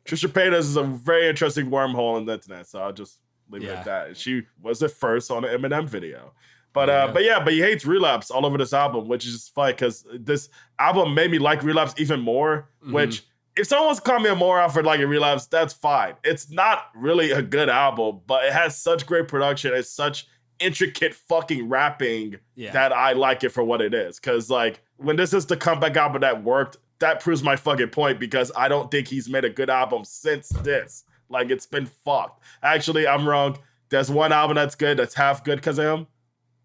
Trisha Paytas is a very interesting wormhole in the internet, so I'll just leave it at that. She was the first on an Eminem video. But he hates Relapse all over this album, which is just funny because this album made me like Relapse even more, which if someone wants to call me a moron for liking Relapse, that's fine. It's not really a good album, but it has such great production. It's such intricate fucking rapping that I like it for what it is. Because like when this is the comeback album that worked, that proves my fucking point, because I don't think he's made a good album since this. Like, it's been fucked. Actually, I'm wrong. There's one album that's good, that's half good because of him.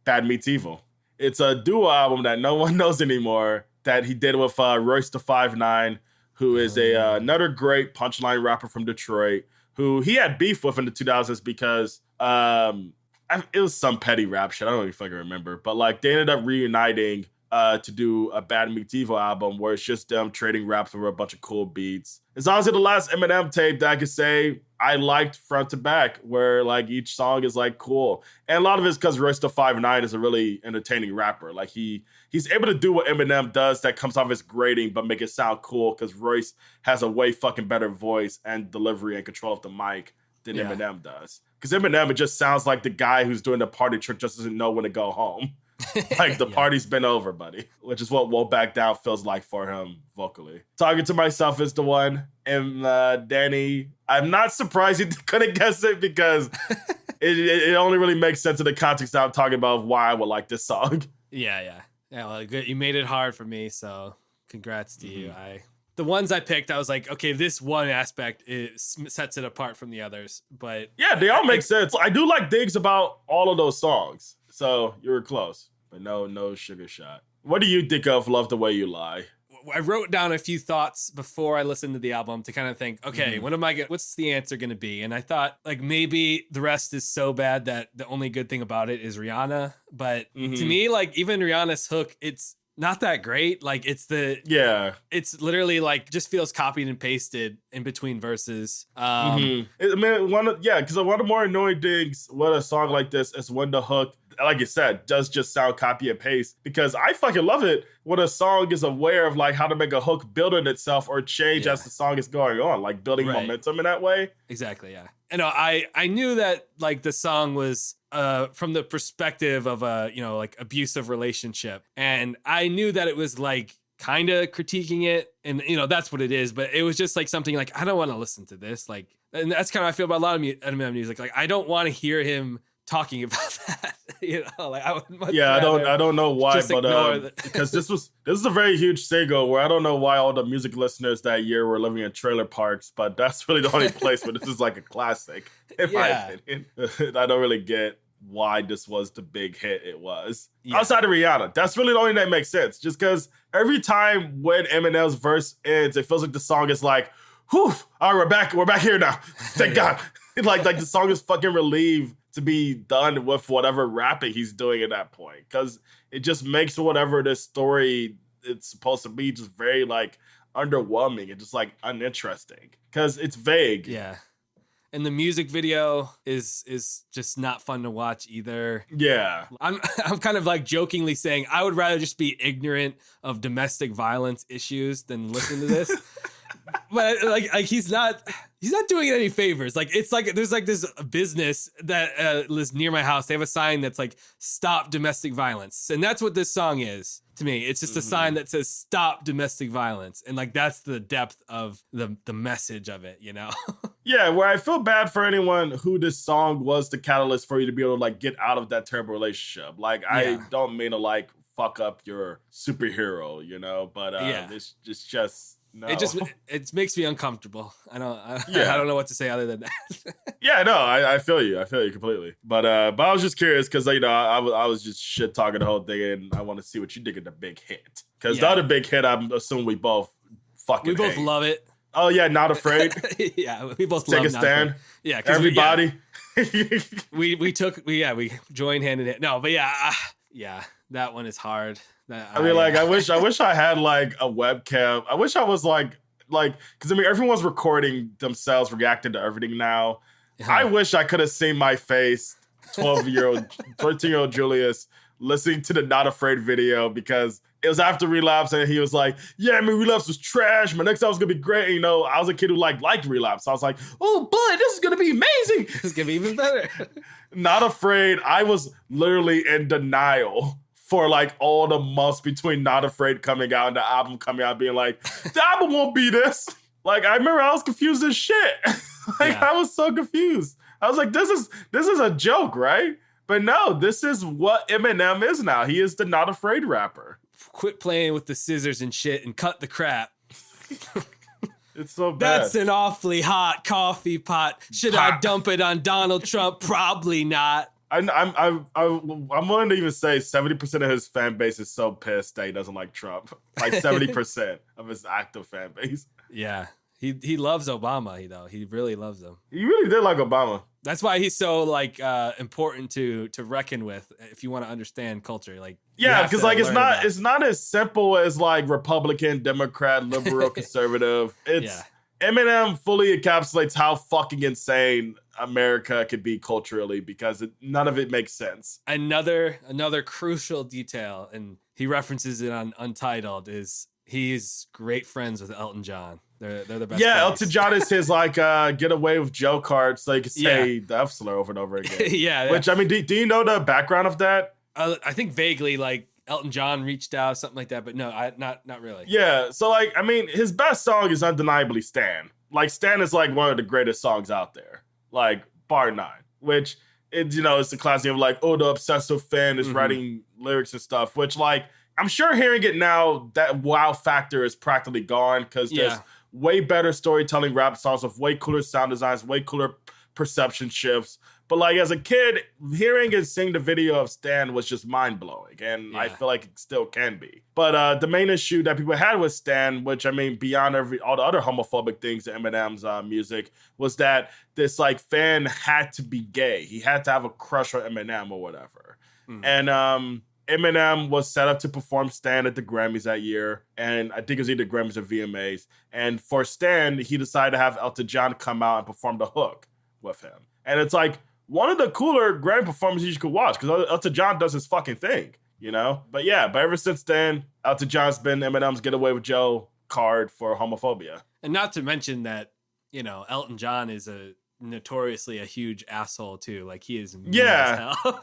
Bad Meets Evil. It's a duo album that no one knows anymore that he did with Royce da 5'9", who is another great punchline rapper from Detroit, who he had beef with in the 2000s because it was some petty rap shit. I don't even fucking remember. But like they ended up reuniting to do a Bad Meets Evil album where it's just them trading raps over a bunch of cool beats. It's honestly the last Eminem tape that I could say I liked front to back, where like each song is like cool. And a lot of it's because Royce da 5'9" is a really entertaining rapper. Like he's able to do what Eminem does that comes off as grating but make it sound cool, because Royce has a way fucking better voice and delivery and control of the mic than Eminem does. Because Eminem, it just sounds like the guy who's doing the party trick just doesn't know when to go home. Like the party's been over, buddy, which is what Won't Back Down feels like for him vocally. Talking to Myself is the one. And Danny, I'm not surprised you couldn't guess it, because it only really makes sense in the context that I'm talking about why I would like this song. Yeah, well, good. You made it hard for me, so congrats to you. The ones I picked, I was like, okay, this one aspect sets it apart from the others. But yeah, they all make sense. I do like digs about all of those songs. So you were close, but no sugar shot. What do you think of Love the Way You Lie? I wrote down a few thoughts before I listened to the album to kind of think, okay, what's the answer going to be? And I thought like maybe the rest is so bad that the only good thing about it is Rihanna. But to me, like even Rihanna's hook, it's not that great. Like it's literally like just feels copied and pasted in between verses. I mean, because one of the more annoying things with a song like this is when the hook, like you said, does just sound copy and paste, because I fucking love it when a song is aware of like how to make a hook build on itself or change as the song is going on, like building momentum in that way. Exactly, yeah. And I knew that like the song was from the perspective of a, you know, like abusive relationship. And I knew that it was like kind of critiquing it, and you know, that's what it is, but it was just like something like, I don't want to listen to this. Like, and that's kind of how I feel about a lot of Eminem music. Like, I don't want to hear him talking about that. You know, like I would much I don't know why, but because this is a very huge single where I don't know why all the music listeners that year were living in trailer parks, but that's really the only place where this is like a classic, in my opinion. I don't really get why this was the big hit it was. Outside of Rihanna, that's really the only thing that makes sense. Just because every time when Eminem's verse ends, it feels like the song is like, whew, all right, we're back here now. Thank God. like the song is fucking relieved to be done with whatever rapping he's doing at that point. Because it just makes whatever this story it's supposed to be just very like underwhelming and just like uninteresting. Because it's vague. Yeah. And the music video is just not fun to watch either. Yeah. I'm kind of like jokingly saying I would rather just be ignorant of domestic violence issues than listen to this. But like he's not doing it any favors. Like, it's like there's like this business that is near my house. They have a sign that's like, stop domestic violence. And that's what this song is to me. It's just a sign that says stop domestic violence. And like, that's the depth of the message of it, you know? Yeah, where I feel bad for anyone who this song was the catalyst for you to be able to like get out of that terrible relationship. Like, I don't mean to like fuck up your superhero, you know, but it's just no. It makes me uncomfortable. I don't know what to say other than that. Yeah, no, I feel you. I feel you completely. But I was just curious because, you know, I was just shit talking the whole thing, and I want to see what you think of the big hit. Because the other big hit, I'm assuming we both fucking both love it. Oh yeah, Not Afraid. Yeah, we both take a stand. Yeah, everybody. We joined hand in hand. No, but that one is hard. I mean, like, I wish I had like a webcam. I wish I was like, because I mean, everyone's recording themselves reacting to everything now. I wish I could have seen my face, 13-year-old Julius, listening to the Not Afraid video, because it was after Relapse, and he was like, yeah, I mean, Relapse was trash. My next album's gonna be great. And, you know, I was a kid who liked Relapse. So I was like, oh, boy, this is gonna be amazing. This is gonna be even better. Not Afraid. I was literally in denial for like all the months between Not Afraid coming out and the album coming out, being like, the album won't be this. Like, I remember I was confused as shit. I was so confused. I was like, this is a joke, right? But no, this is what Eminem is now. He is the Not Afraid rapper. Quit playing with the scissors and shit and cut the crap. It's so bad. That's an awfully hot coffee pot. Should I dump it on Donald Trump? Probably not. I'm willing to even say 70% of his fan base is so pissed that he doesn't like Trump. Like 70% of his active fan base. Yeah. He loves Obama, he really loves him. He really did like Obama. That's why he's so like important to reckon with if you want to understand culture. Like, yeah, because like it's not as simple as like Republican, Democrat, liberal, conservative. It's Eminem fully encapsulates how fucking insane America could be culturally, because none of it makes sense. Another crucial detail, and he references it on Untitled, is he's great friends with Elton John. They're the best. Yeah, buddies. Elton John is his like get away with Joe card, so he can say the F slur over and over again. Yeah. Which, I mean, do you know the background of that? I think vaguely, like Elton John reached out, something like that, but no, not really. Yeah, so like, I mean, his best song is undeniably Stan. Like, Stan is like one of the greatest songs out there, like bar none. Which it's the classic of like, oh, the obsessive fan is writing lyrics and stuff. Which, like, I'm sure hearing it now, that wow factor is practically gone, because there's way better storytelling rap songs with way cooler sound designs, way cooler perception shifts. But like, as a kid, hearing and seeing the video of Stan was just mind-blowing, and I feel like it still can be. But the main issue that people had with Stan, which, I mean, beyond all the other homophobic things in Eminem's music, was that this like fan had to be gay. He had to have a crush on Eminem or whatever. And Eminem was set up to perform Stan at the Grammys that year, and I think it was either Grammys or VMAs. And for Stan, he decided to have Elton John come out and perform the hook with him. And it's like one of the cooler Grammy performances you could watch, because Elton John does his fucking thing, But ever since then, Elton John's been Eminem's Get Away with Joe card for homophobia. And not to mention that, Elton John is notoriously a huge asshole too. Like he is mean as hell.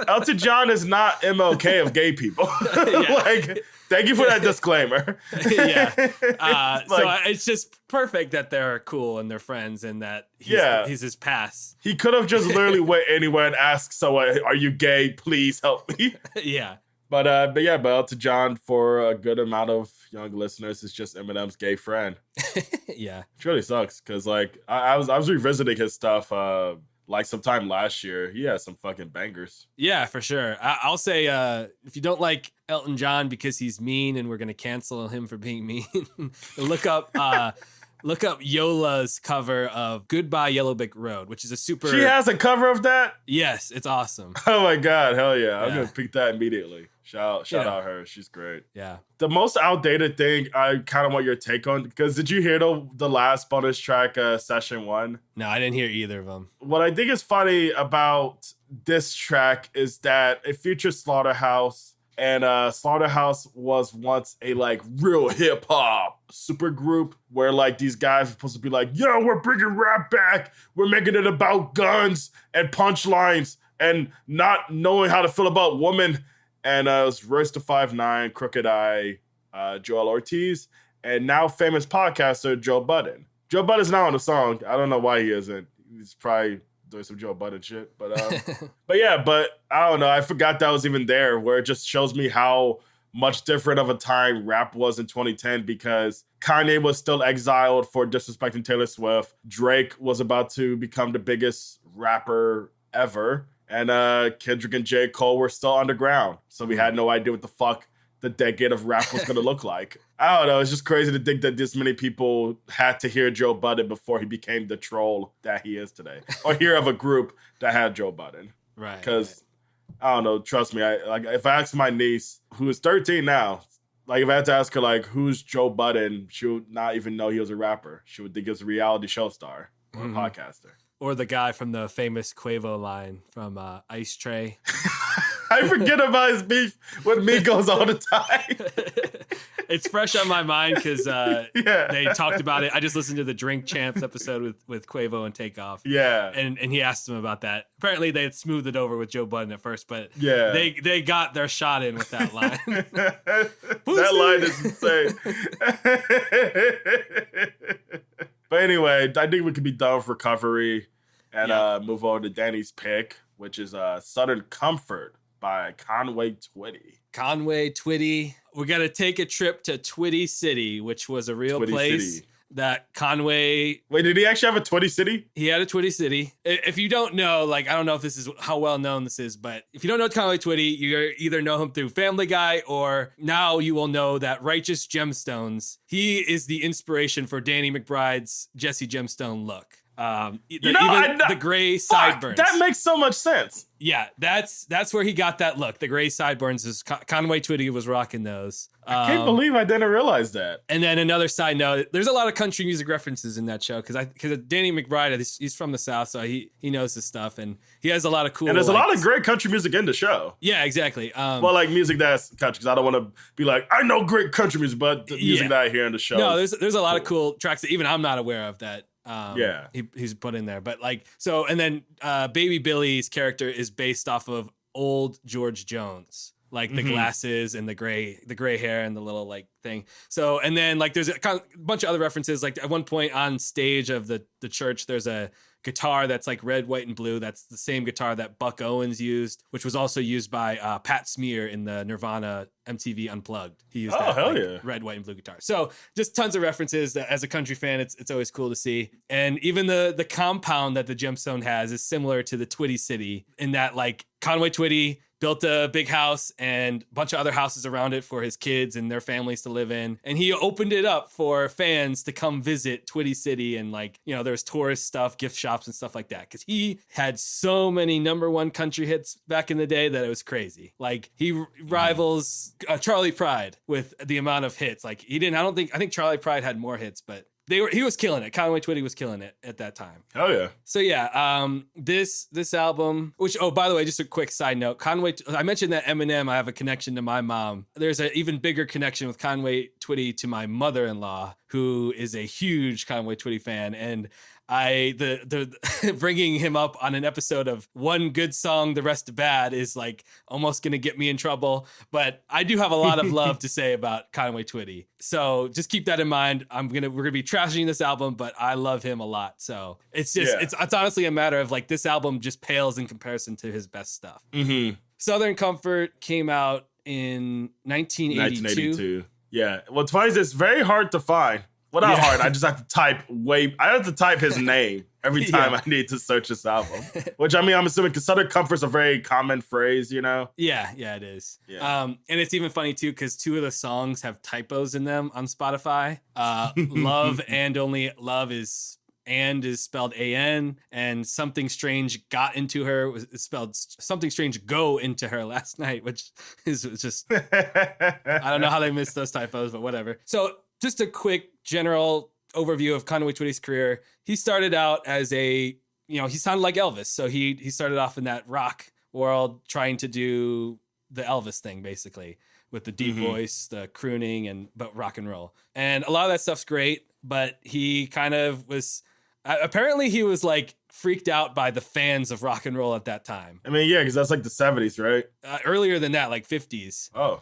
Elton John is not MLK of gay people. Like, thank you for that disclaimer. So it's just perfect that they're cool and they're friends and that he's his pass. He could have just literally went anywhere and asked someone, "Are you gay? Please help me." But Elton John, for a good amount of young listeners, is just Eminem's gay friend. Yeah, it really sucks because like I was revisiting his stuff like sometime last year. He has some fucking bangers. Yeah, for sure. I'll say if you don't like Elton John because he's mean and we're gonna cancel him for being mean, look up Yola's cover of Goodbye Yellow Brick Road, which is a super... She has a cover of that? Yes, it's awesome. Oh my God, hell yeah. I'm going to pick that immediately. Shout out her. She's great. Yeah. The most outdated thing I kind of want your take on, because did you hear the last bonus track, Session 1? No, I didn't hear either of them. What I think is funny about this track is that it features Slaughterhouse, and Slaughterhouse was once a like real hip hop super group where like these guys are supposed to be like, yo, we're bringing rap back. We're making it about guns and punchlines and not knowing how to feel about women. And it was Royce da 5'9", Crooked Eye, Joel Ortiz, and now famous podcaster Joe Budden. Joe Budden's not on the song. I don't know why he isn't. He's probably doing some Joe Budden shit. But but I don't know. I forgot that was even there, where it just shows me how much different of a time rap was in 2010 because Kanye was still exiled for disrespecting Taylor Swift. Drake was about to become the biggest rapper ever. And Kendrick and J. Cole were still underground. So we had no idea what the fuck the decade of rap was going to look like. I don't know. It's just crazy to think that this many people had to hear Joe Budden before he became the troll that he is today. Or hear of a group that had Joe Budden. Right. Because, I don't know, trust me, if I ask my niece, who is 13 now, like if I had to ask her, like, who's Joe Budden, she would not even know he was a rapper. She would think he was a reality show star or a podcaster. Or the guy from the famous Quavo line from Ice Tray. I forget about his beef with Migos all the time. It's fresh on my mind because they talked about it. I just listened to the Drink Champs episode with Quavo and Takeoff. Yeah. And he asked him about that. Apparently they had smoothed it over with Joe Budden at first, but they got their shot in with that line. That line is insane. But anyway, I think we could be done with recovery and move on to Danny's pick, which is Southern Comfort by Conway Twitty. Conway Twitty. We got to take a trip to Twitty City, which was a real Twitty place. City. That Conway... Wait, did he actually have a Twitty City? He had a Twitty City. If you don't know, like, I don't know if this is how well known this is, but if you don't know Conway Twitty, you either know him through Family Guy or now you will know that Righteous Gemstones, he is the inspiration for Danny McBride's Jesse Gemstone look. The gray sideburns. That makes so much sense. Yeah, that's where he got that look. The gray sideburns is Conway Twitty was rocking those. I can't believe I didn't realize that. And then another side note, there's a lot of country music references in that show because Danny McBride, he's from the South, so he knows his stuff and he has a lot of cool. And there's a lot of great country music in the show. Yeah, exactly. Well, like music that's country, because I don't want to be like, I know great country music, but the music that I hear in the show. No, there's a lot of cool tracks that even I'm not aware of that. He's put in there, but like so, and then Baby Billy's character is based off of old George Jones, like the glasses and the gray hair and the little like thing. So, and then like there's a bunch of other references. Like at one point on stage of the church, there's a guitar that's like red, white, and blue. That's the same guitar that Buck Owens used, which was also used by Pat Smear in the Nirvana MTV Unplugged. He used that red, white, and blue guitar. So just tons of references that as a country fan, it's always cool to see. And even the compound that the Gemstone has is similar to the Twitty City in that like Conway Twitty built a big house and a bunch of other houses around it for his kids and their families to live in. And he opened it up for fans to come visit Twitty City and like, you know, there's tourist stuff, gift shops and stuff like that. Cause he had so many #1 country hits back in the day that it was crazy. Like he rivals Charlie Pride with the amount of hits. Like I think Charlie Pride had more hits, but he was killing it. Conway Twitty was killing it at that time. Oh yeah. So yeah, this album, which by the way, just a quick side note, I mentioned that Eminem, I have a connection to my mom. There's an even bigger connection with Conway Twitty to my mother-in-law, who is a huge Conway Twitty fan. And the bringing him up on an episode of one good song, the rest bad is like almost going to get me in trouble. But I do have a lot of love to say about Conway Twitty. So just keep that in mind. We're going to be trashing this album, but I love him a lot. So it's just, it's honestly a matter of like, this album just pales in comparison to his best stuff. Mm-hmm. Southern Comfort came out in 1982. Yeah. What's funny is it's very hard to find. Well, not hard. I just have to type his name every time I need to search this album. Which, I mean, I'm assuming because Southern Comfort's a very common phrase, you know? Yeah, it is. Yeah. And it's even funny, too, because 2 of the songs have typos in them on Spotify. Love and Only Love is spelled A-N, and Something Strange Got Into Her was spelled Something Strange Go Into Her last night, which is just, I don't know how they missed those typos, but whatever. So just a quick general overview of Conway Twitty's career. He started out as he sounded like Elvis. So he started off in that rock world trying to do the Elvis thing, basically, with the deep voice, the crooning, but rock and roll. And a lot of that stuff's great, but he kind of was, apparently he was like freaked out by the fans of rock and roll at that time. I mean, yeah, because that's like the 70s, right? Earlier than that, like 50s. Oh,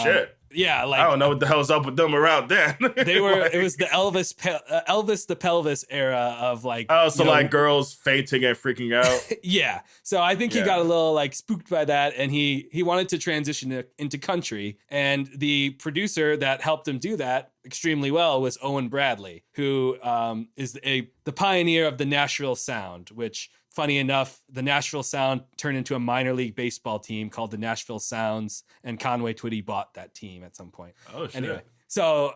shit. Yeah, like I don't know what the hell's up with them around then. They were. It was the Elvis the Pelvis era of like. Oh, so like girls fainting and freaking out. Yeah. So I think he got a little like spooked by that, and he wanted to transition into country. And the producer that helped him do that extremely well was Owen Bradley, who is the pioneer of the Nashville sound, which, funny enough, the Nashville Sound turned into a minor league baseball team called the Nashville Sounds, and Conway Twitty bought that team at some point. Oh, shit. Anyway, so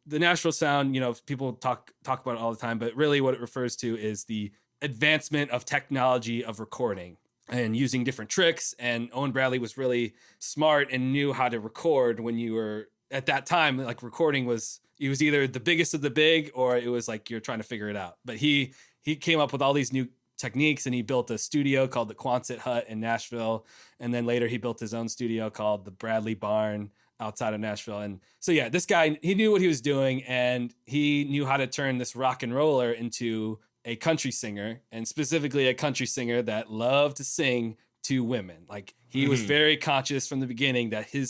the Nashville Sound, people talk about it all the time, but really what it refers to is the advancement of technology of recording and using different tricks. And Owen Bradley was really smart and knew how to record when you were, at that time, like recording was either the biggest of the big or it was like you're trying to figure it out. But he came up with all these new techniques, and he built a studio called the Quonset Hut in Nashville, and then later he built his own studio called the Bradley Barn outside of Nashville. And so this guy, he knew what he was doing, and he knew how to turn this rock and roller into a country singer, and specifically a country singer that loved to sing to women. Like, he was very conscious from the beginning that he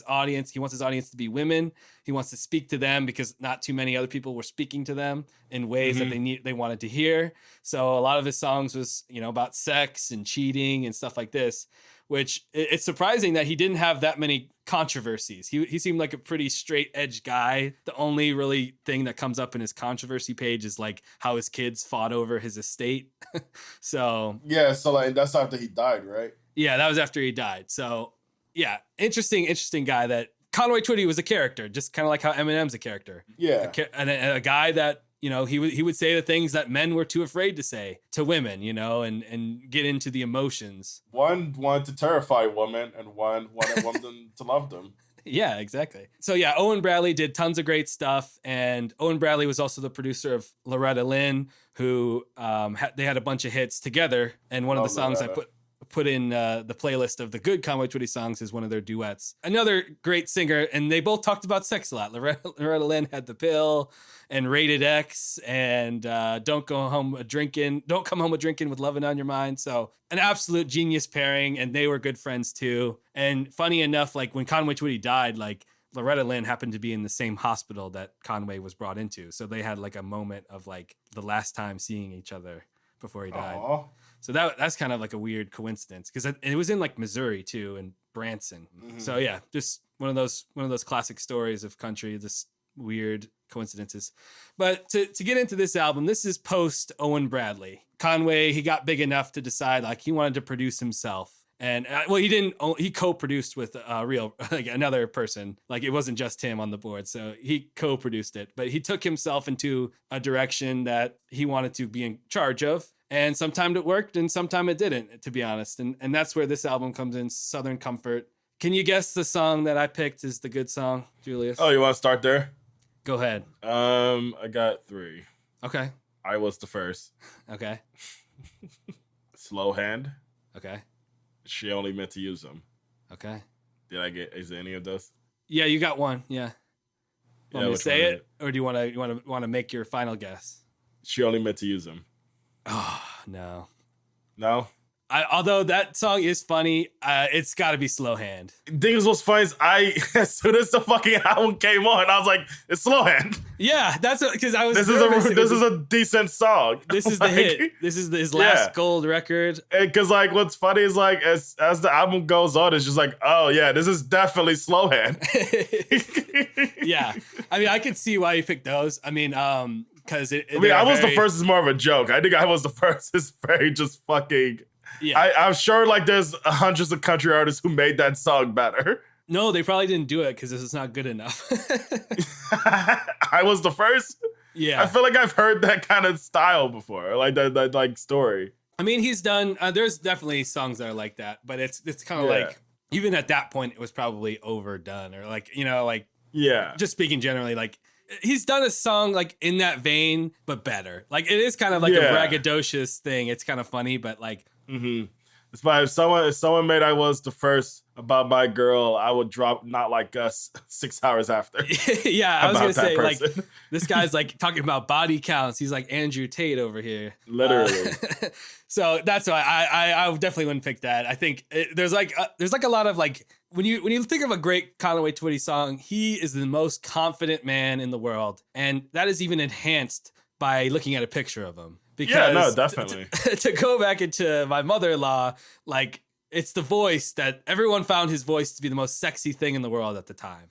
wants his audience to be women. He wants to speak to them because not too many other people were speaking to them in ways that they wanted to hear. So a lot of his songs was, about sex and cheating and stuff like this, which it's surprising that he didn't have that many controversies. He seemed like a pretty straight edge guy. The only really thing that comes up in his controversy page is like how his kids fought over his estate. So like that's after he died, right? Yeah, that was after he died. So, yeah, interesting guy. That Conway Twitty was a character, just kind of like how Eminem's a character. Yeah, and a guy that he would say the things that men were too afraid to say to women, and get into the emotions. One wanted to terrify women, and one wanted women to love them. Yeah, exactly. So yeah, Owen Bradley did tons of great stuff, and Owen Bradley was also the producer of Loretta Lynn, who they had a bunch of hits together, and one of the songs I put in the playlist of the good Conway Twitty songs is one of their duets. Another great singer, and they both talked about sex a lot. Loretta Lynn had The Pill and Rated X and Don't Come Home a Drinking with Lovin' on Your Mind. So an absolute genius pairing, and they were good friends too. And funny enough, like when Conway Twitty died, like Loretta Lynn happened to be in the same hospital that Conway was brought into. So they had like a moment of like the last time seeing each other before he died. Aww. So that's kind of like a weird coincidence, because it was in like Missouri too, and Branson. So yeah, just one of those classic stories of country, this weird coincidences. But to get into this album, this is post Owen Bradley. Conway, he got big enough to decide like he wanted to produce himself. And he co-produced with another person. Like, it wasn't just him on the board. So he co-produced it, but he took himself into a direction that he wanted to be in charge of. And sometimes it worked and sometimes it didn't, to be honest. And that's where this album comes in, Southern Comfort. Can you guess the song that I picked is the good song, Julius? Oh, you want to start there? Go ahead. I got 3. Okay. I Was the First. Okay. Slow Hand. Okay. She Only Meant to Use Them. Okay. Is there any of those? Yeah, you got one. Yeah. Want me to say it, or do you want to make your final guess? She Only Meant to Use Them. Oh, no. No? Although that song is funny, it's got to be Slow Hand. Thing is, what's funny is as soon as the fucking album came on, I was like, it's Slow Hand. Yeah, that's because I was. This is a decent song. This is the hit. This is his last gold record. Because like, what's funny is like, as the album goes on, it's just like, oh yeah, this is definitely Slow Hand. Yeah, I mean, I could see why you picked those. I mean, because I was the first is more of a joke. I think I was the first is very just fucking. Yeah, I'm sure like there's hundreds of country artists who made that song better. No, they probably didn't do it because this is not good enough. I was the first. Yeah, I feel like I've heard that kind of style before, like that like story. I mean, he's done. There's definitely songs that are like that, but it's kind of like even at that point, it was probably overdone or like like just speaking generally, like he's done a song like in that vein, but better. Like it is kind of like a braggadocious thing. It's kind of funny, but like. Mm-hmm. It's by if someone made I Was the First about my girl, I would drop Not Like Us 6 hours after. Yeah, I was gonna say like this guy's like talking about body counts. He's like Andrew Tate over here, literally. So that's why I definitely wouldn't pick that. I think there's like a lot of like when you think of a great Conway Twitty song, he is the most confident man in the world, and that is even enhanced by looking at a picture of him. Because definitely. To go back into my mother-in-law, like it's the voice that everyone found his voice to be the most sexy thing in the world at the time.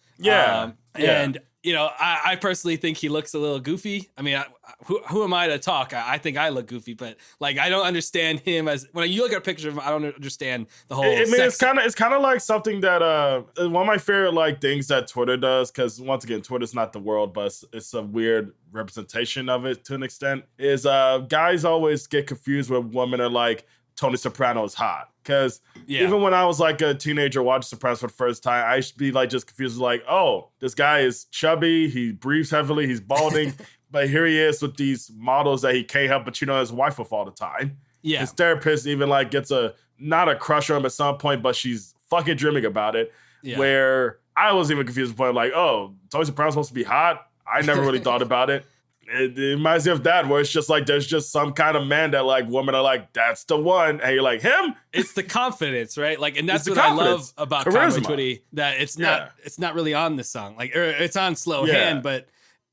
And I personally think he looks a little goofy. I mean, who am I to talk? I think I look goofy, but like I don't understand him as when you look at a picture of him. I don't understand the whole. I mean, it's kind of like something that one of my favorite like things that Twitter does, because once again, Twitter's not the world, but it's a weird representation of it to an extent. Is guys always get confused when women are like Tony Soprano is hot. Because even when I was like a teenager watching Sopranos for the first time, I used to be like just confused, like, oh, this guy is chubby, he breathes heavily, he's balding, but here he is with these models that he can't help but his wife with all the time. Yeah, his therapist even like gets not a crush on him at some point, but she's fucking dreaming about it. Yeah. Where I was even confused at the point, like, oh, Tony Soprano's supposed to be hot. I never really thought about it. It reminds me of that, where it's just like there's just some kind of man that like women are like, that's the one, and you're like, him? It's the confidence, right? Like, and that's what I love about Conway Twitty, that it's not really on this song. Like, it's on Slow Hand, but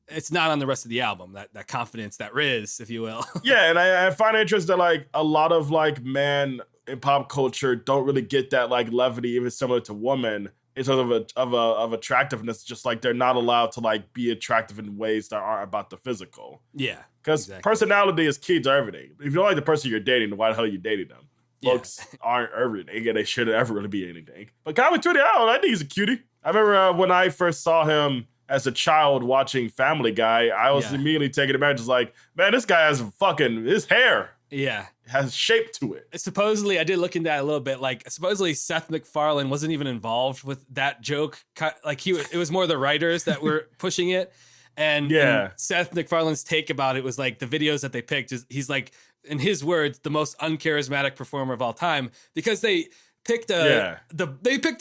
it's not on the rest of the album. That confidence, that riz, if you will. Yeah, and I find it interesting that like a lot of like men in pop culture don't really get that like levity, even similar to women. In terms of attractiveness, just like they're not allowed to like be attractive in ways that aren't about the physical. Yeah, because personality is key to everything. If you don't like the person you're dating, then why the hell are you dating them? Folks aren't everything, and they shouldn't ever really be anything. But Conway Twitty, I think he's a cutie. I remember when I first saw him as a child watching Family Guy, I was immediately taken aback, just like, man, this guy has his hair. Yeah. Has shape to it. Supposedly, I did look into that a little bit. Like, supposedly Seth MacFarlane wasn't even involved with that joke. Like, it was more the writers that were pushing it. And Seth MacFarlane's take about it was like the videos that they picked. He's like, in his words, the most uncharismatic performer of all time because they picked the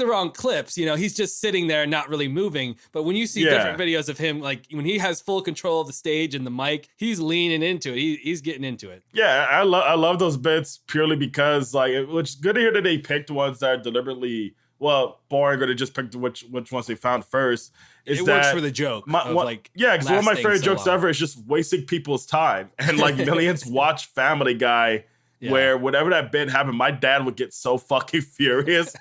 wrong clips. He's just sitting there not really moving. But when you see different videos of him, like when he has full control of the stage and the mic, he's leaning into it. He's getting into it. Yeah, I love those bits purely because like it's good to hear that they picked ones that are deliberately boring, or they just picked which ones they found first. It works for the joke. Because one of my favorite jokes ever is just wasting people's time, and like millions watch Family Guy. Yeah. Where whenever that bit happened, my dad would get so fucking furious.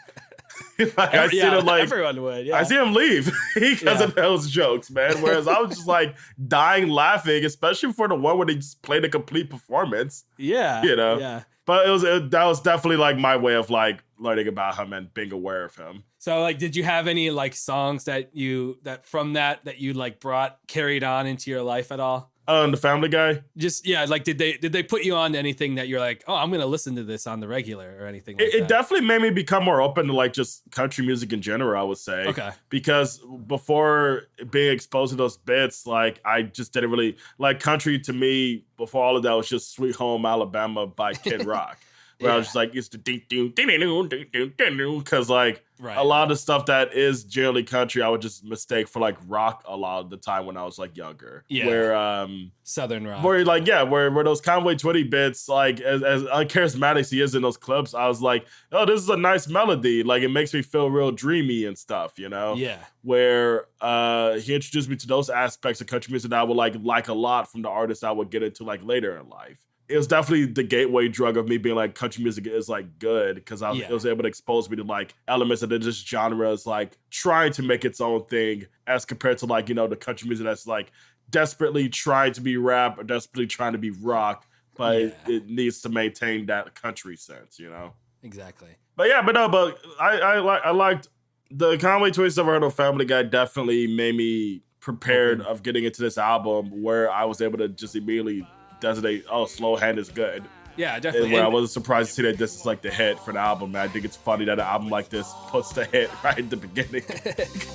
I see him like everyone would. Yeah. I see him leave because of those jokes, man. Whereas I was just like dying laughing, especially for the one where they just played a complete performance. Yeah, Yeah. But that was definitely like my way of like learning about him and being aware of him. So like, did you have any like songs that you like carried on into your life at all? The Family Guy? Just, like, did they put you on anything that you're like, oh, I'm going to listen to this on the regular or anything like that? It definitely made me become more open to, like, just country music in general, I would say. Okay. Because before being exposed to those bits, like, I just didn't really, like, country to me, before all of that was just Sweet Home Alabama by Kid Rock. where I was just like, it's the ding ding ding ding ding ding, because like a lot of stuff that is generally country, I would just mistake for like rock a lot of the time when I was like younger. Yeah. Where Southern rock. Where like where those Conway Twitty bits, like as charismatic as he is in those clips, I was like, oh, this is a nice melody. Like it makes me feel real dreamy and stuff, you know? Yeah. Where he introduced me to those aspects of country music that I would like a lot from the artists I would get into like later in life. It was definitely the gateway drug of me being like, country music is like good, because it was able to expose me to like elements of this genre is like trying to make its own thing as compared to like, you know, the country music that's like desperately trying to be rap or desperately trying to be rock, but it needs to maintain that country sense, you know? Exactly. But I liked the Conway Twitty stuff. I heard on Family Guy definitely made me prepared of getting into this album, where I was able to just immediately designate, oh, Slow Hand is good. Yeah, definitely. And where I wasn't surprised to see that this is like the hit for the album. And I think it's funny that an album like this puts the hit right at the beginning.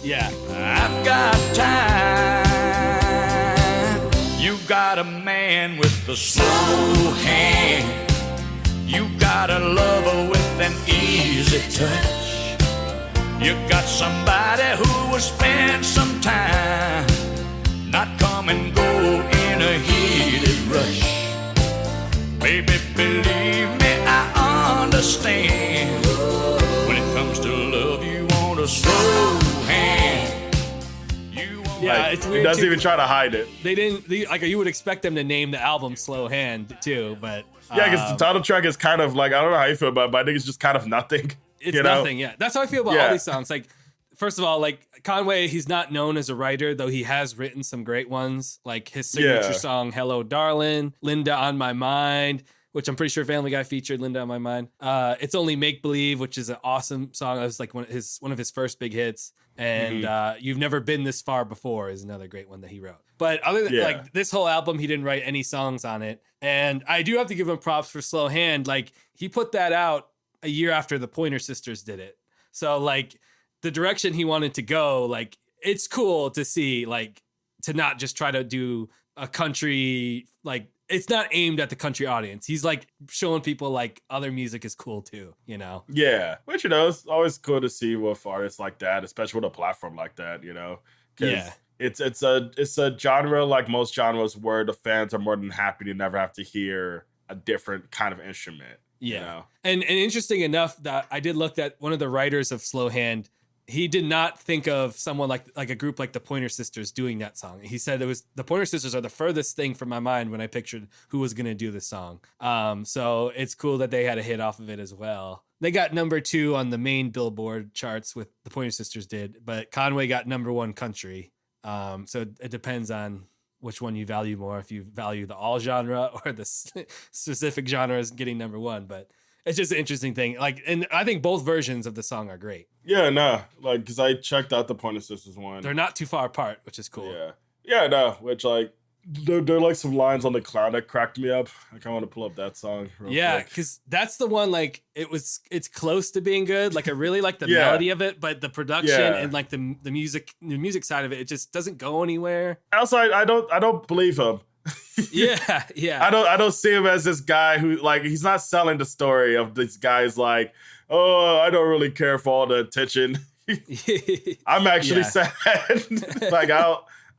Yeah. I've got time. You got a man with a slow hand. You got a lover with an easy touch. You got somebody who will spend some time, not come and go in a heated rush. Baby, believe me, I understand. When it comes to love, you want a slow hand. Yeah, like, it's weird. He doesn't even try to hide it. They didn't, like, you would expect them to name the album Slow Hand too, but yeah, because the title track is kind of like, I don't know how you feel about it, but I think it's just kind of nothing. It's nothing, yeah. That's how I feel about all these songs. Like, first of all, like Conway, he's not known as a writer, though he has written some great ones, like his signature song "Hello, Darling," "Linda on My Mind," which I'm pretty sure Family Guy featured "Linda on My Mind." "It's Only Make Believe," which is an awesome song. That was like one of his first big hits. And "You've Never Been This Far Before" is another great one that he wrote. But other than like this whole album, he didn't write any songs on it. And I do have to give him props for Slow Hand. Like he put that out a year after the Pointer Sisters did it. So like the direction he wanted to go, like it's cool to see, like to not just try to do a country, like it's not aimed at the country audience. He's like showing people like other music is cool too, you know? Yeah, which, you know, it's always cool to see with artists like that, especially with a platform like that, you know? Yeah. It's a genre like most genres where the fans are more than happy to never have to hear a different kind of instrument. Yeah. You know? And interesting enough that I did look at one of the writers of Slow Hand. He did not think of someone like a group like the Pointer Sisters doing that song. He said it was the Pointer Sisters are the furthest thing from my mind when I pictured who was going to do the song. So it's cool that they had a hit off of it as well. They got number 2 on the main Billboard charts with the Pointer Sisters did, but Conway got number 1 country. So it depends on which one you value more, if you value the all genre or the specific genre is getting number 1, but it's just an interesting thing. Like, and I think both versions of the song are great. Yeah, no, like, because I checked out the Pointer Sisters one. They're not too far apart, which is cool. Yeah, no, which like, there are like some lines on the cloud that cracked me up. I kind of want to pull up that song real quick. Because that's the one, like, it's close to being good. Like, I really like the melody of it, but the production and like the music side of it, it just doesn't go anywhere. Also, I don't believe him. Yeah. I don't see him as this guy who, like, he's not selling the story of this guy's like, oh, I don't really care for all the attention. I'm actually sad. Like,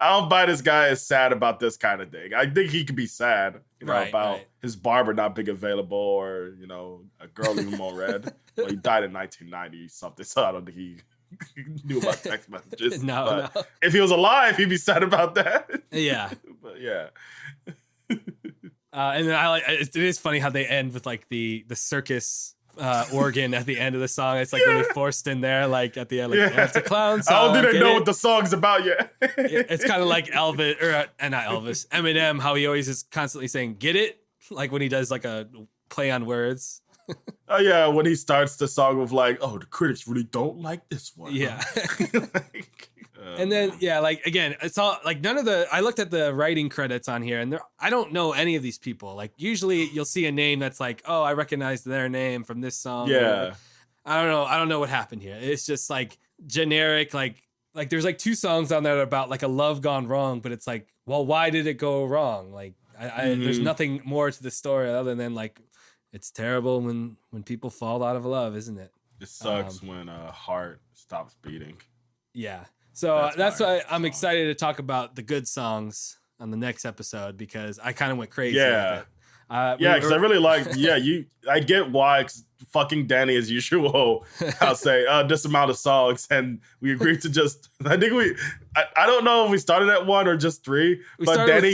I don't buy this guy as sad about this kind of thing. I think he could be sad, you know, about his barber not being available, or, you know, a girl leaving him on red. Well, he died in 1990 something, so I don't think he knew about text messages. No. If he was alive, he'd be sad about that. Yeah. But yeah. And then I like it is funny how they end with like the circus organ at the end of the song. It's like really forced in there, like at the end, like it's a clown song. I don't think they know what the song's about yet. It's kind of like Elvis, or not Elvis, Eminem, how he always is constantly saying "get it," like when he does like a play on words. Oh yeah, when he starts the song with like, "Oh, the critics really don't like this one." Yeah. And then, like, again, it's all like none of I looked at the writing credits on here, and I don't know any of these people. Like, usually you'll see a name that's like, oh, I recognize their name from this song. Yeah. I don't know what happened here. It's just like generic, like there's like 2 songs on there about like a love gone wrong, but it's like, well, why did it go wrong? Like, there's nothing more to the story other than like, It's terrible when people fall out of love, isn't it? It sucks when a heart stops beating. Yeah. So that's why I'm excited to talk about the good songs on the next episode, because I kind of went crazy with it. Because I really like, I get why, fucking Danny, as usual, I'll say, this amount of songs, and we agreed to just, I think I don't know if we started at 1 or just 3, but Danny,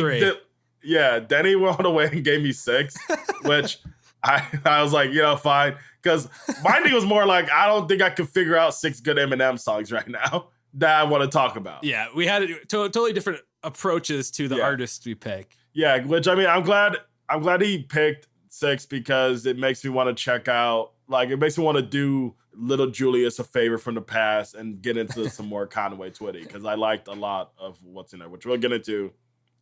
Danny went away and gave me 6, which I was like, fine, because my thing was more like, I don't think I could figure out 6 good Eminem songs right now that I want to talk about. Yeah, we had totally different approaches to the artists we pick. Yeah, which, I mean, I'm glad he picked 6, because it makes me want to check out, it makes me want to do little Julius a favor from the past and get into some more Conway Twitty, because I liked a lot of what's in there, which we'll get into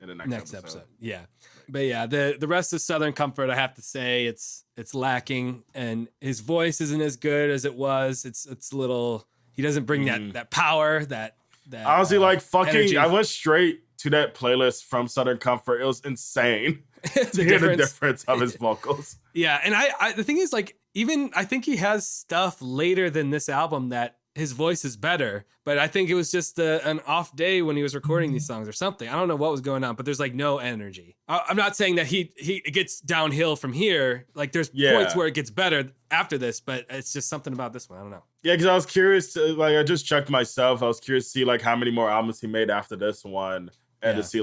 in the next episode. Yeah. But yeah, the rest of Southern Comfort, I have to say it's lacking, and his voice isn't as good as it was. It's a little, he doesn't bring that power, that honestly, energy. I went straight to that playlist from Southern Comfort. It was insane to hear the difference of his vocals. Yeah, and I the thing is, even I think he has stuff later than this album that his voice is better, but I think it was just an off day when he was recording these songs or something. I don't know what was going on, but there's no energy. I'm not saying that it gets downhill from here. There's points where it gets better after this, but it's just something about this one. I don't know. Yeah, because I was curious. I just checked myself. I was curious to see how many more albums he made after this one, and to see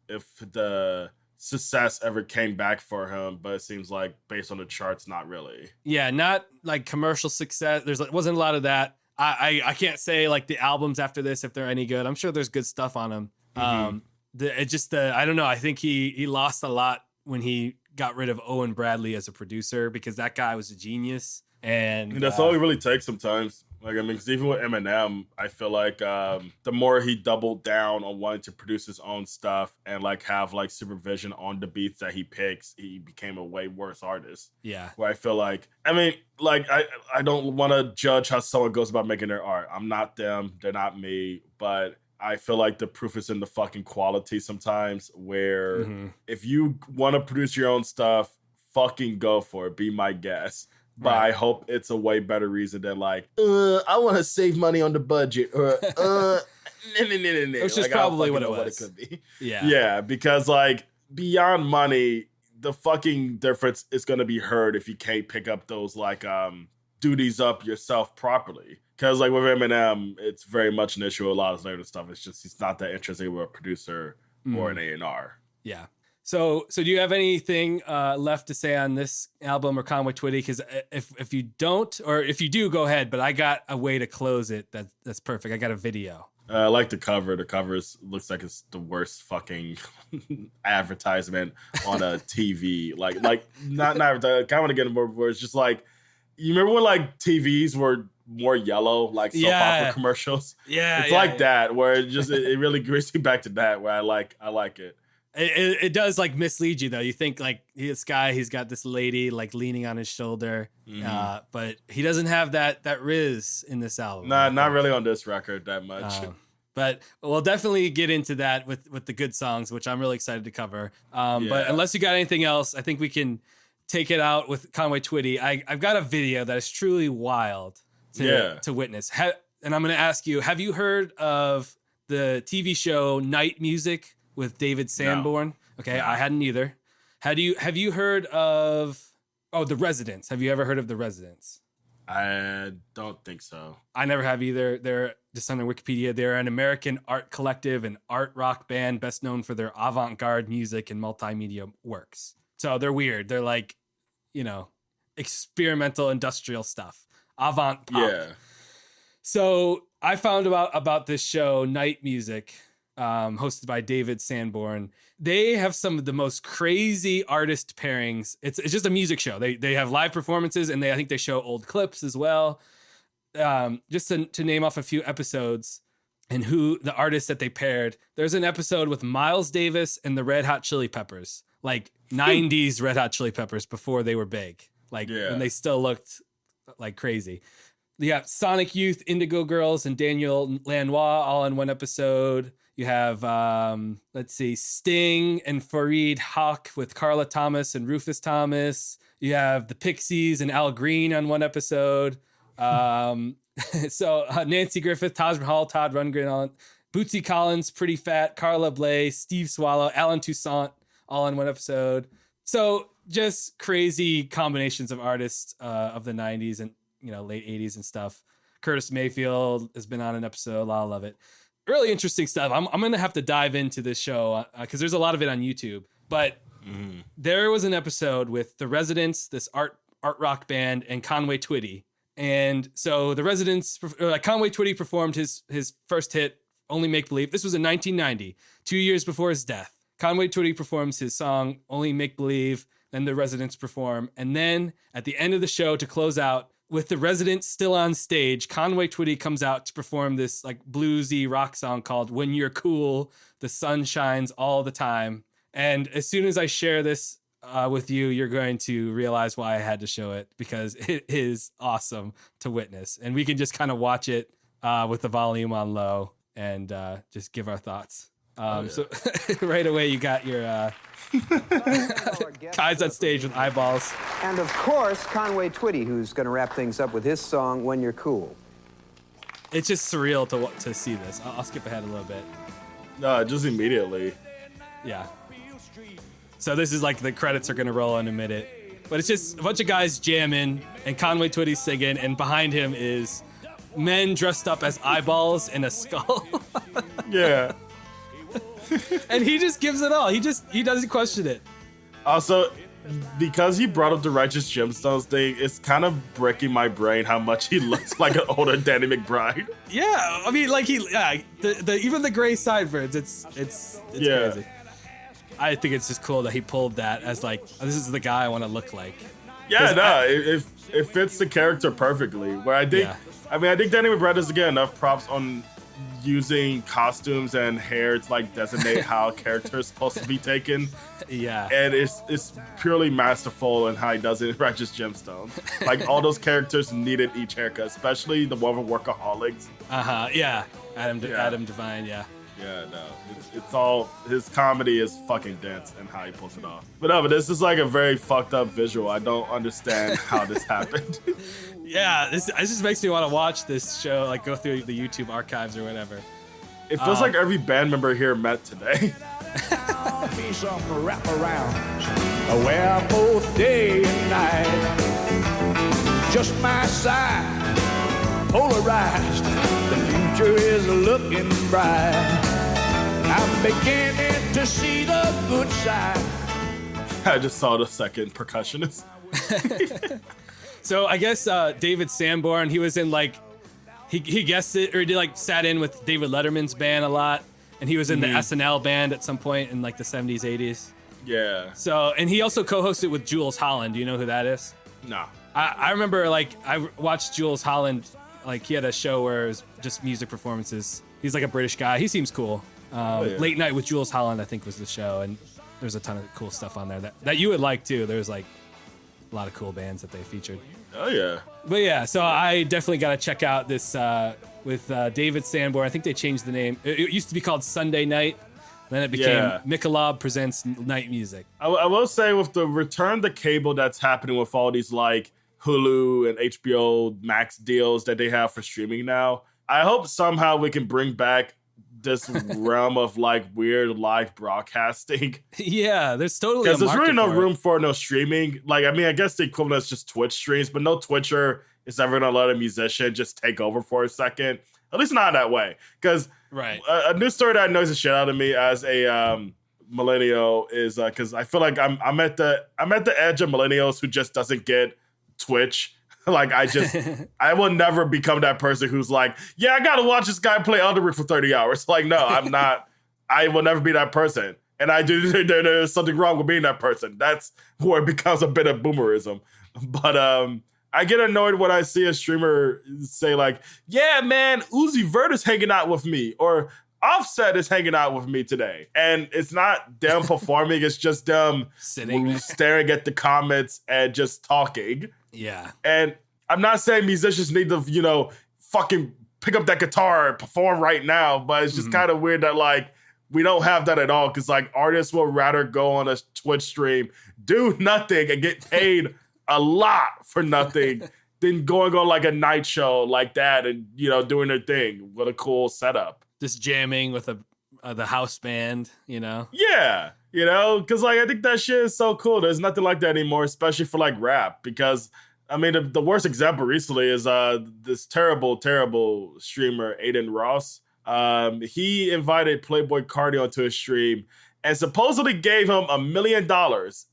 if the success ever came back for him. But it seems like based on the charts, not really. Yeah, not commercial success. Wasn't a lot of that. I can't say the albums after this, if they're any good. I'm sure there's good stuff on them. I don't know. I think he lost a lot when he got rid of Owen Bradley as a producer, because that guy was a genius. And that's all it really takes sometimes. Because even with Eminem, I feel like the more he doubled down on wanting to produce his own stuff and have supervision on the beats that he picks, he became a way worse artist. Yeah. Where I feel I don't want to judge how someone goes about making their art. I'm not them. They're not me. But I feel the proof is in the fucking quality sometimes, where if you want to produce your own stuff, fucking go for it. Be my guest. But I hope it's a way better reason than I want to save money on the budget, or which is probably what it was. What it could be. Yeah, because beyond money, the fucking difference is going to be heard if you can't pick up those duties up yourself properly. Because with Eminem, it's very much an issue. A lot of later stuff. It's just he's not that interested with a producer or an A&R. Yeah. So do you have anything left to say on this album or Conway Twitty? Because if you don't, or if you do, go ahead. But I got a way to close it that's perfect. I got a video. I like the cover. The cover looks like it's the worst fucking advertisement on a TV. Not advertisement. I want to get more where it's just you remember when TVs were more yellow, soap opera commercials? Yeah, it's that where it really brings me back to that, where I like it. It does mislead you though. You think this guy, he's got this lady leaning on his shoulder, but he doesn't have that Riz in this album. Nah, not really on this record that much. But we'll definitely get into that with the good songs, which I'm really excited to cover. But unless you got anything else, I think we can take it out with Conway Twitty. I've got a video that is truly wild to witness. And I'm going to ask you, have you heard of the TV show Night Music with David Sanborn? No. Okay, no. I hadn't either. Have you heard of The Residents? Have you ever heard of The Residents? I don't think so. I never have either. They're just on their Wikipedia. They're an American art collective and art rock band best known for their avant-garde music and multimedia works. So they're weird. They're experimental industrial stuff. Avant pop. Yeah. So I found about this show, Night Music, hosted by David Sanborn. They have some of the most crazy artist pairings. It's just a music show. They have live performances, and I think they show old clips as well. Just to name off a few episodes and who the artists that they paired. There's an episode with Miles Davis and the Red Hot Chili Peppers, 90s Red Hot Chili Peppers before they were big, when they still looked like crazy. You got Sonic Youth, Indigo Girls, and Daniel Lanois all in one episode. You have, let's see, Sting and Fareed Hawk with Carla Thomas and Rufus Thomas. You have the Pixies and Al Green on one episode. So Nancy Griffith, Taj Mahal, Todd Rundgren, Bootsy Collins, Pretty Fat, Carla Bley, Steve Swallow, Alan Toussaint, all in one episode. So just crazy combinations of artists of the 90s and late 80s and stuff. Curtis Mayfield has been on an episode. A lot of love it. Really interesting stuff. I'm going to have to dive into this show because there's a lot of it on YouTube. But there was an episode with The Residents, this art rock band, and Conway Twitty. And so The Residents, Conway Twitty performed his first hit, Only Make Believe. This was in 1990, 2 years before his death. Conway Twitty performs his song, Only Make Believe. Then The Residents perform. And then at the end of the show, to close out, with The Residents still on stage, Conway Twitty comes out to perform this like bluesy rock song called When You're Cool, The Sun Shines All the Time. And as soon as I share this with you, you're going to realize why I had to show it, because it is awesome to witness. And we can just kind of watch it with the volume on low and just give our thoughts. So right away, you got your guys on stage with eyeballs. And of course, Conway Twitty, who's going to wrap things up with his song, When You're Cool. It's just surreal to see this. I'll skip ahead a little bit. No, just immediately. Yeah. So this is like the credits are going to roll in a minute. But it's just a bunch of guys jamming and Conway Twitty singing, and behind him is men dressed up as eyeballs and a skull. Yeah. And he just gives it all. He doesn't question it. Also, because he brought up the Righteous Gemstones thing, it's kind of breaking my brain how much he looks like an older Danny McBride. Yeah, I mean, like even the gray sideburns, it's crazy. I think it's just cool that he pulled that as like, this is the guy I want to look like. Yeah, it fits the character perfectly. Where I think Danny McBride doesn't get enough props on using costumes and hair to like designate how a character is supposed to be taken. Yeah. And it's purely masterful in how he does it in Righteous Gemstones. Like all those characters needed each haircut, especially the one with Workaholics. Yeah. Adam Devine, yeah. Yeah, no. It's all, his comedy is fucking dense and how he pulls it off. But this is like a very fucked up visual. I don't understand how this happened. Yeah, this just makes me want to watch this show, like go through the YouTube archives or whatever. It feels like every band member here met today. Be some wraparounds, where both day and night, just my side, polarized, the future is looking bright. I'm beginning to see the good side. I just saw the second percussionist. So I guess David Sanborn, he was in like, he guessed it, or he like sat in with David Letterman's band a lot, and he was in the SNL band at some point in like the 70s, 80s. Yeah. So, and he also co-hosted with Jules Holland. Do you know who that is? No. I remember like I watched Jules Holland, like he had a show where it was just music performances. He's like a British guy. He seems cool. Late Night with Jules Holland, I think was the show, and there's a ton of cool stuff on there that you would like too. There's like a lot of cool bands that they featured. Oh yeah. But yeah, so I definitely got to check out this with David Sanborn. I think they changed the name. It used to be called Sunday Night. Then it became Michelob Presents Night Music. I will say with the return to cable that's happening with all these like Hulu and HBO Max deals that they have for streaming now, I hope somehow we can bring back this realm of like weird live broadcasting. Yeah, there's totally because there's really no room for no streaming. Like, I mean, I guess the equivalent is just Twitch streams, but no Twitcher is ever gonna let a musician just take over for a second. At least not that way. Because a new story that annoys the shit out of me as a millennial is because I feel like I'm at the edge of millennials who just doesn't get Twitch. Like I will never become that person who's like, yeah, I gotta watch this guy play Elden Ring for 30 hours. Like, no, I'm not. I will never be that person. And there's something wrong with being that person. That's where it becomes a bit of boomerism. But I get annoyed when I see a streamer say like, yeah, man, Uzi Vert is hanging out with me, or Offset is hanging out with me today. And it's not them performing, it's just them sitting staring at the comments and just talking. Yeah. And I'm not saying musicians need to, fucking pick up that guitar and perform right now. But it's just kind of weird that like we don't have that at all, because like artists will rather go on a Twitch stream, do nothing, and get paid a lot for nothing than going on like a night show like that and, you know, doing their thing with a cool setup. Just jamming with the house band, you know? Yeah, you know, because like I think that shit is so cool. There's nothing like that anymore, especially for like rap, because I mean, the worst example recently is this terrible streamer, Aiden Ross. He invited Playboy Cardi onto his stream and supposedly gave him $1 million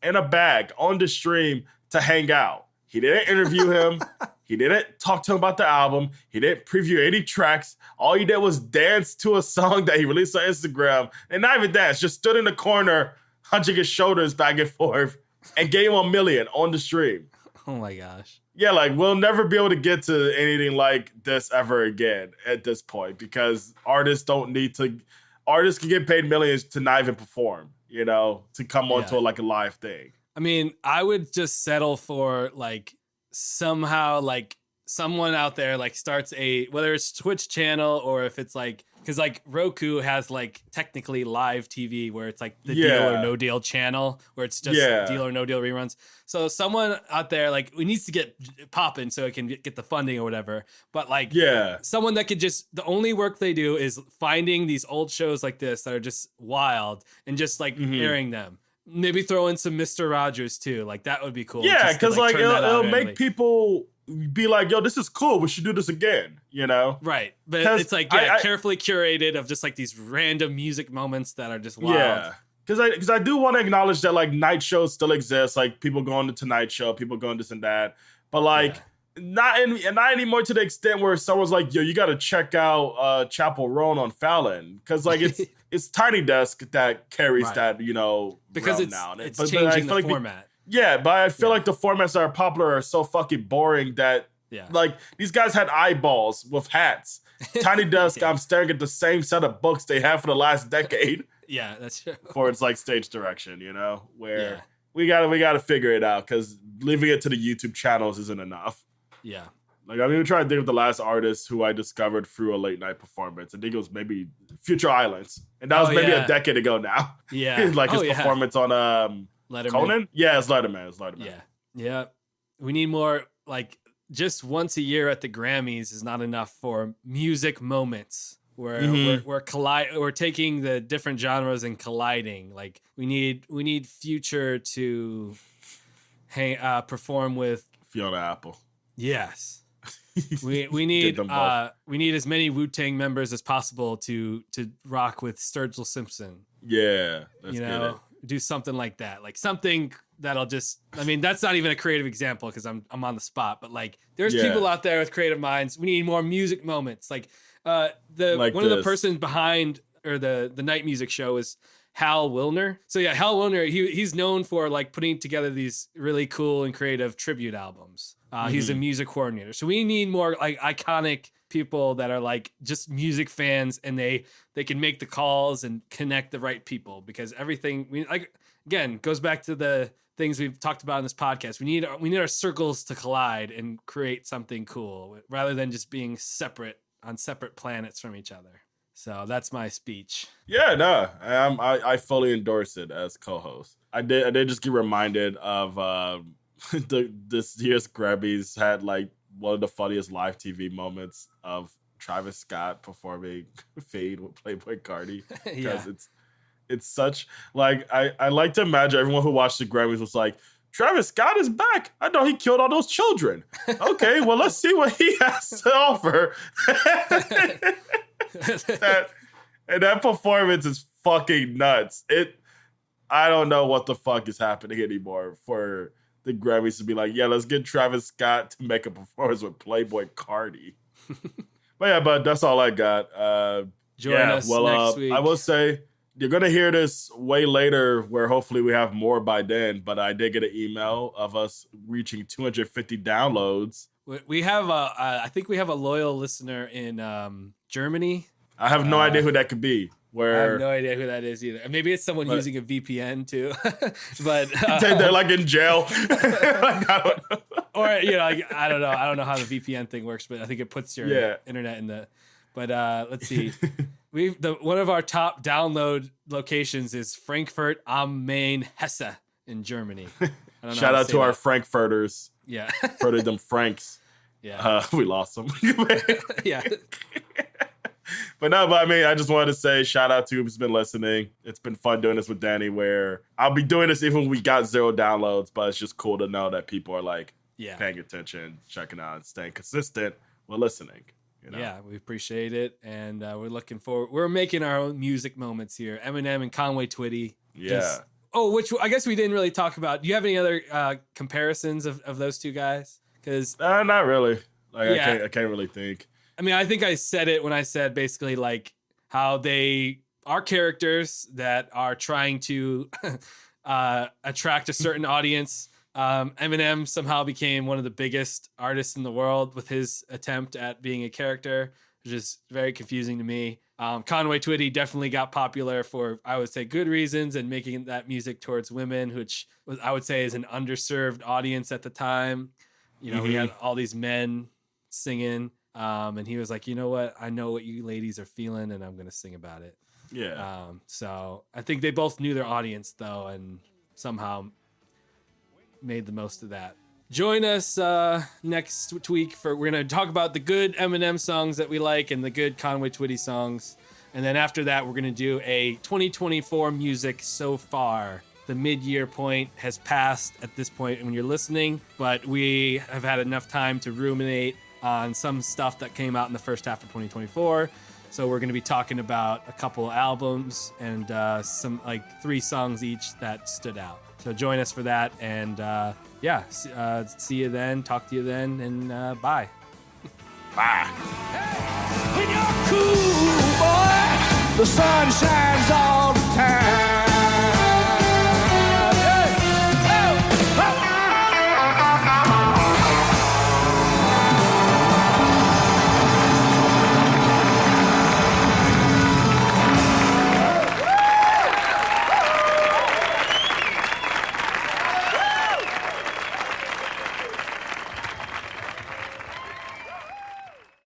in a bag on the stream to hang out. He didn't interview him. He didn't talk to him about the album. He didn't preview any tracks. All he did was dance to a song that he released on Instagram. And not even dance, just stood in the corner, hunching his shoulders back and forth, and gave him $1 million on the stream. Oh my gosh. Yeah, like we'll never be able to get to anything like this ever again at this point, because artists can get paid millions to not even perform, you know, to come onto like a live thing. I mean, I would just settle for like somehow like someone out there like starts whether it's Twitch channel or if it's like, because like Roku has like technically live TV where it's like the Deal or No Deal channel where it's just Deal or No Deal reruns. So someone out there like we needs to get popping so it can get the funding or whatever. But like someone that could just, the only work they do is finding these old shows like this that are just wild and just like airing them. Maybe throw in some Mr. Rogers too. Like that would be cool. Yeah, because like it'll make people be like, yo, this is cool. We should do this again, you know? Right. But it's like, carefully curated of just like these random music moments that are just wild. Yeah. Because I do want to acknowledge that like night shows still exist. Like people going to Tonight Show, people going this and that. But like not anymore to the extent where someone's like, yo, you got to check out Chapel Roan on Fallon. Because like it's Tiny Desk that carries that, you know, because realm it's now. changing the format. But I feel like the formats that are popular are so fucking boring that like these guys had eyeballs with hats. Tiny Desk, I'm staring at the same set of books they have for the last decade. Yeah, that's true. For its like stage direction, you know, where we gotta figure it out, because leaving it to the YouTube channels isn't enough. Yeah. Like I'm even trying to think of the last artist who I discovered through a late night performance. I think it was maybe Future Islands, and that was maybe a decade ago now. Yeah, like his performance on Letterman. Conan. Yeah, it's Letterman. Yeah. We need more, like just once a year at the Grammys is not enough for music moments where we're taking the different genres and colliding. Like we need Future to perform with Fiona Apple. Yes. we need as many Wu-Tang members as possible to rock with Sturgill Simpson. Yeah, let's get it. Do something like that, like something that'll just, I mean, that's not even a creative example because I'm on the spot, but like there's people out there with creative minds. We need more music moments. Like of the person behind or the night music show is Hal Wilner. So yeah, Hal Wilner, he's known for like putting together these really cool and creative tribute albums. He's a music coordinator. So we need more like iconic people that are like just music fans, and they can make the calls and connect the right people, because everything again goes back to the things we've talked about in this podcast. We need our circles to collide and create something cool rather than just being separate planets from each other. So that's my speech. Yeah, no, I fully endorse it as co-host. I did just get reminded of this year's Grammys had like one of the funniest live TV moments of Travis Scott performing Fade with Playboy Cardi. Because it's such like I like to imagine everyone who watched the Grammys was like, Travis Scott is back. I know he killed all those children. Okay, well let's see what he has to offer. that performance is fucking nuts. I don't know what the fuck is happening anymore for the Grammys to be like, yeah, let's get Travis Scott to make a performance with Playboy Cardi. but that's all I got. Join us next week. I will say you're gonna hear this way later, where hopefully we have more by then. But I did get an email of us reaching 250 downloads. We have I think we have a loyal listener in Germany. I have no idea who that could be. I have no idea who that is either. Maybe it's someone using a VPN too. But they're like in jail. Like, I don't know. Or like, I don't know how the VPN thing works, but I think it puts your internet in the. But let's see, one of our top download locations is Frankfurt am Main, Hesse in Germany. Shout out to our Frankfurters. Yeah, for them Franks. Yeah, we lost them. Yeah. But I mean, I just wanted to say shout out to who's been listening. It's been fun doing this with Danny, where I'll be doing this even when we got 0 downloads, but it's just cool to know that people are like paying attention, checking out, and staying consistent with listening. Yeah, we appreciate it. And we're looking forward. We're making our own music moments here. Eminem and Conway Twitty. Yeah. Which I guess we didn't really talk about. Do you have any other comparisons of those two guys? Because not really. I can't really think. I mean, I think I said it when I said basically like how they are characters that are trying to attract a certain audience. Eminem somehow became one of the biggest artists in the world with his attempt at being a character, which is very confusing to me. Conway Twitty definitely got popular for, I would say, good reasons and making that music towards women, which was, I would say, is an underserved audience at the time. We had all these men singing. And he was like, you know what? I know what you ladies are feeling, and I'm going to sing about it. Yeah. So I think they both knew their audience, though, and somehow made the most of that. Join us next week we're going to talk about the good Eminem songs that we like and the good Conway Twitty songs. And then after that, we're going to do a 2024 music so far. The mid-year point has passed at this point when you're listening, but we have had enough time to ruminate on some stuff that came out in the first half of 2024. So we're going to be talking about a couple albums and some 3 songs each that stood out. So join us for that. And see you then. Talk to you then. And bye. Bye. Hey, when you're cool, boy, the sun shines all the time.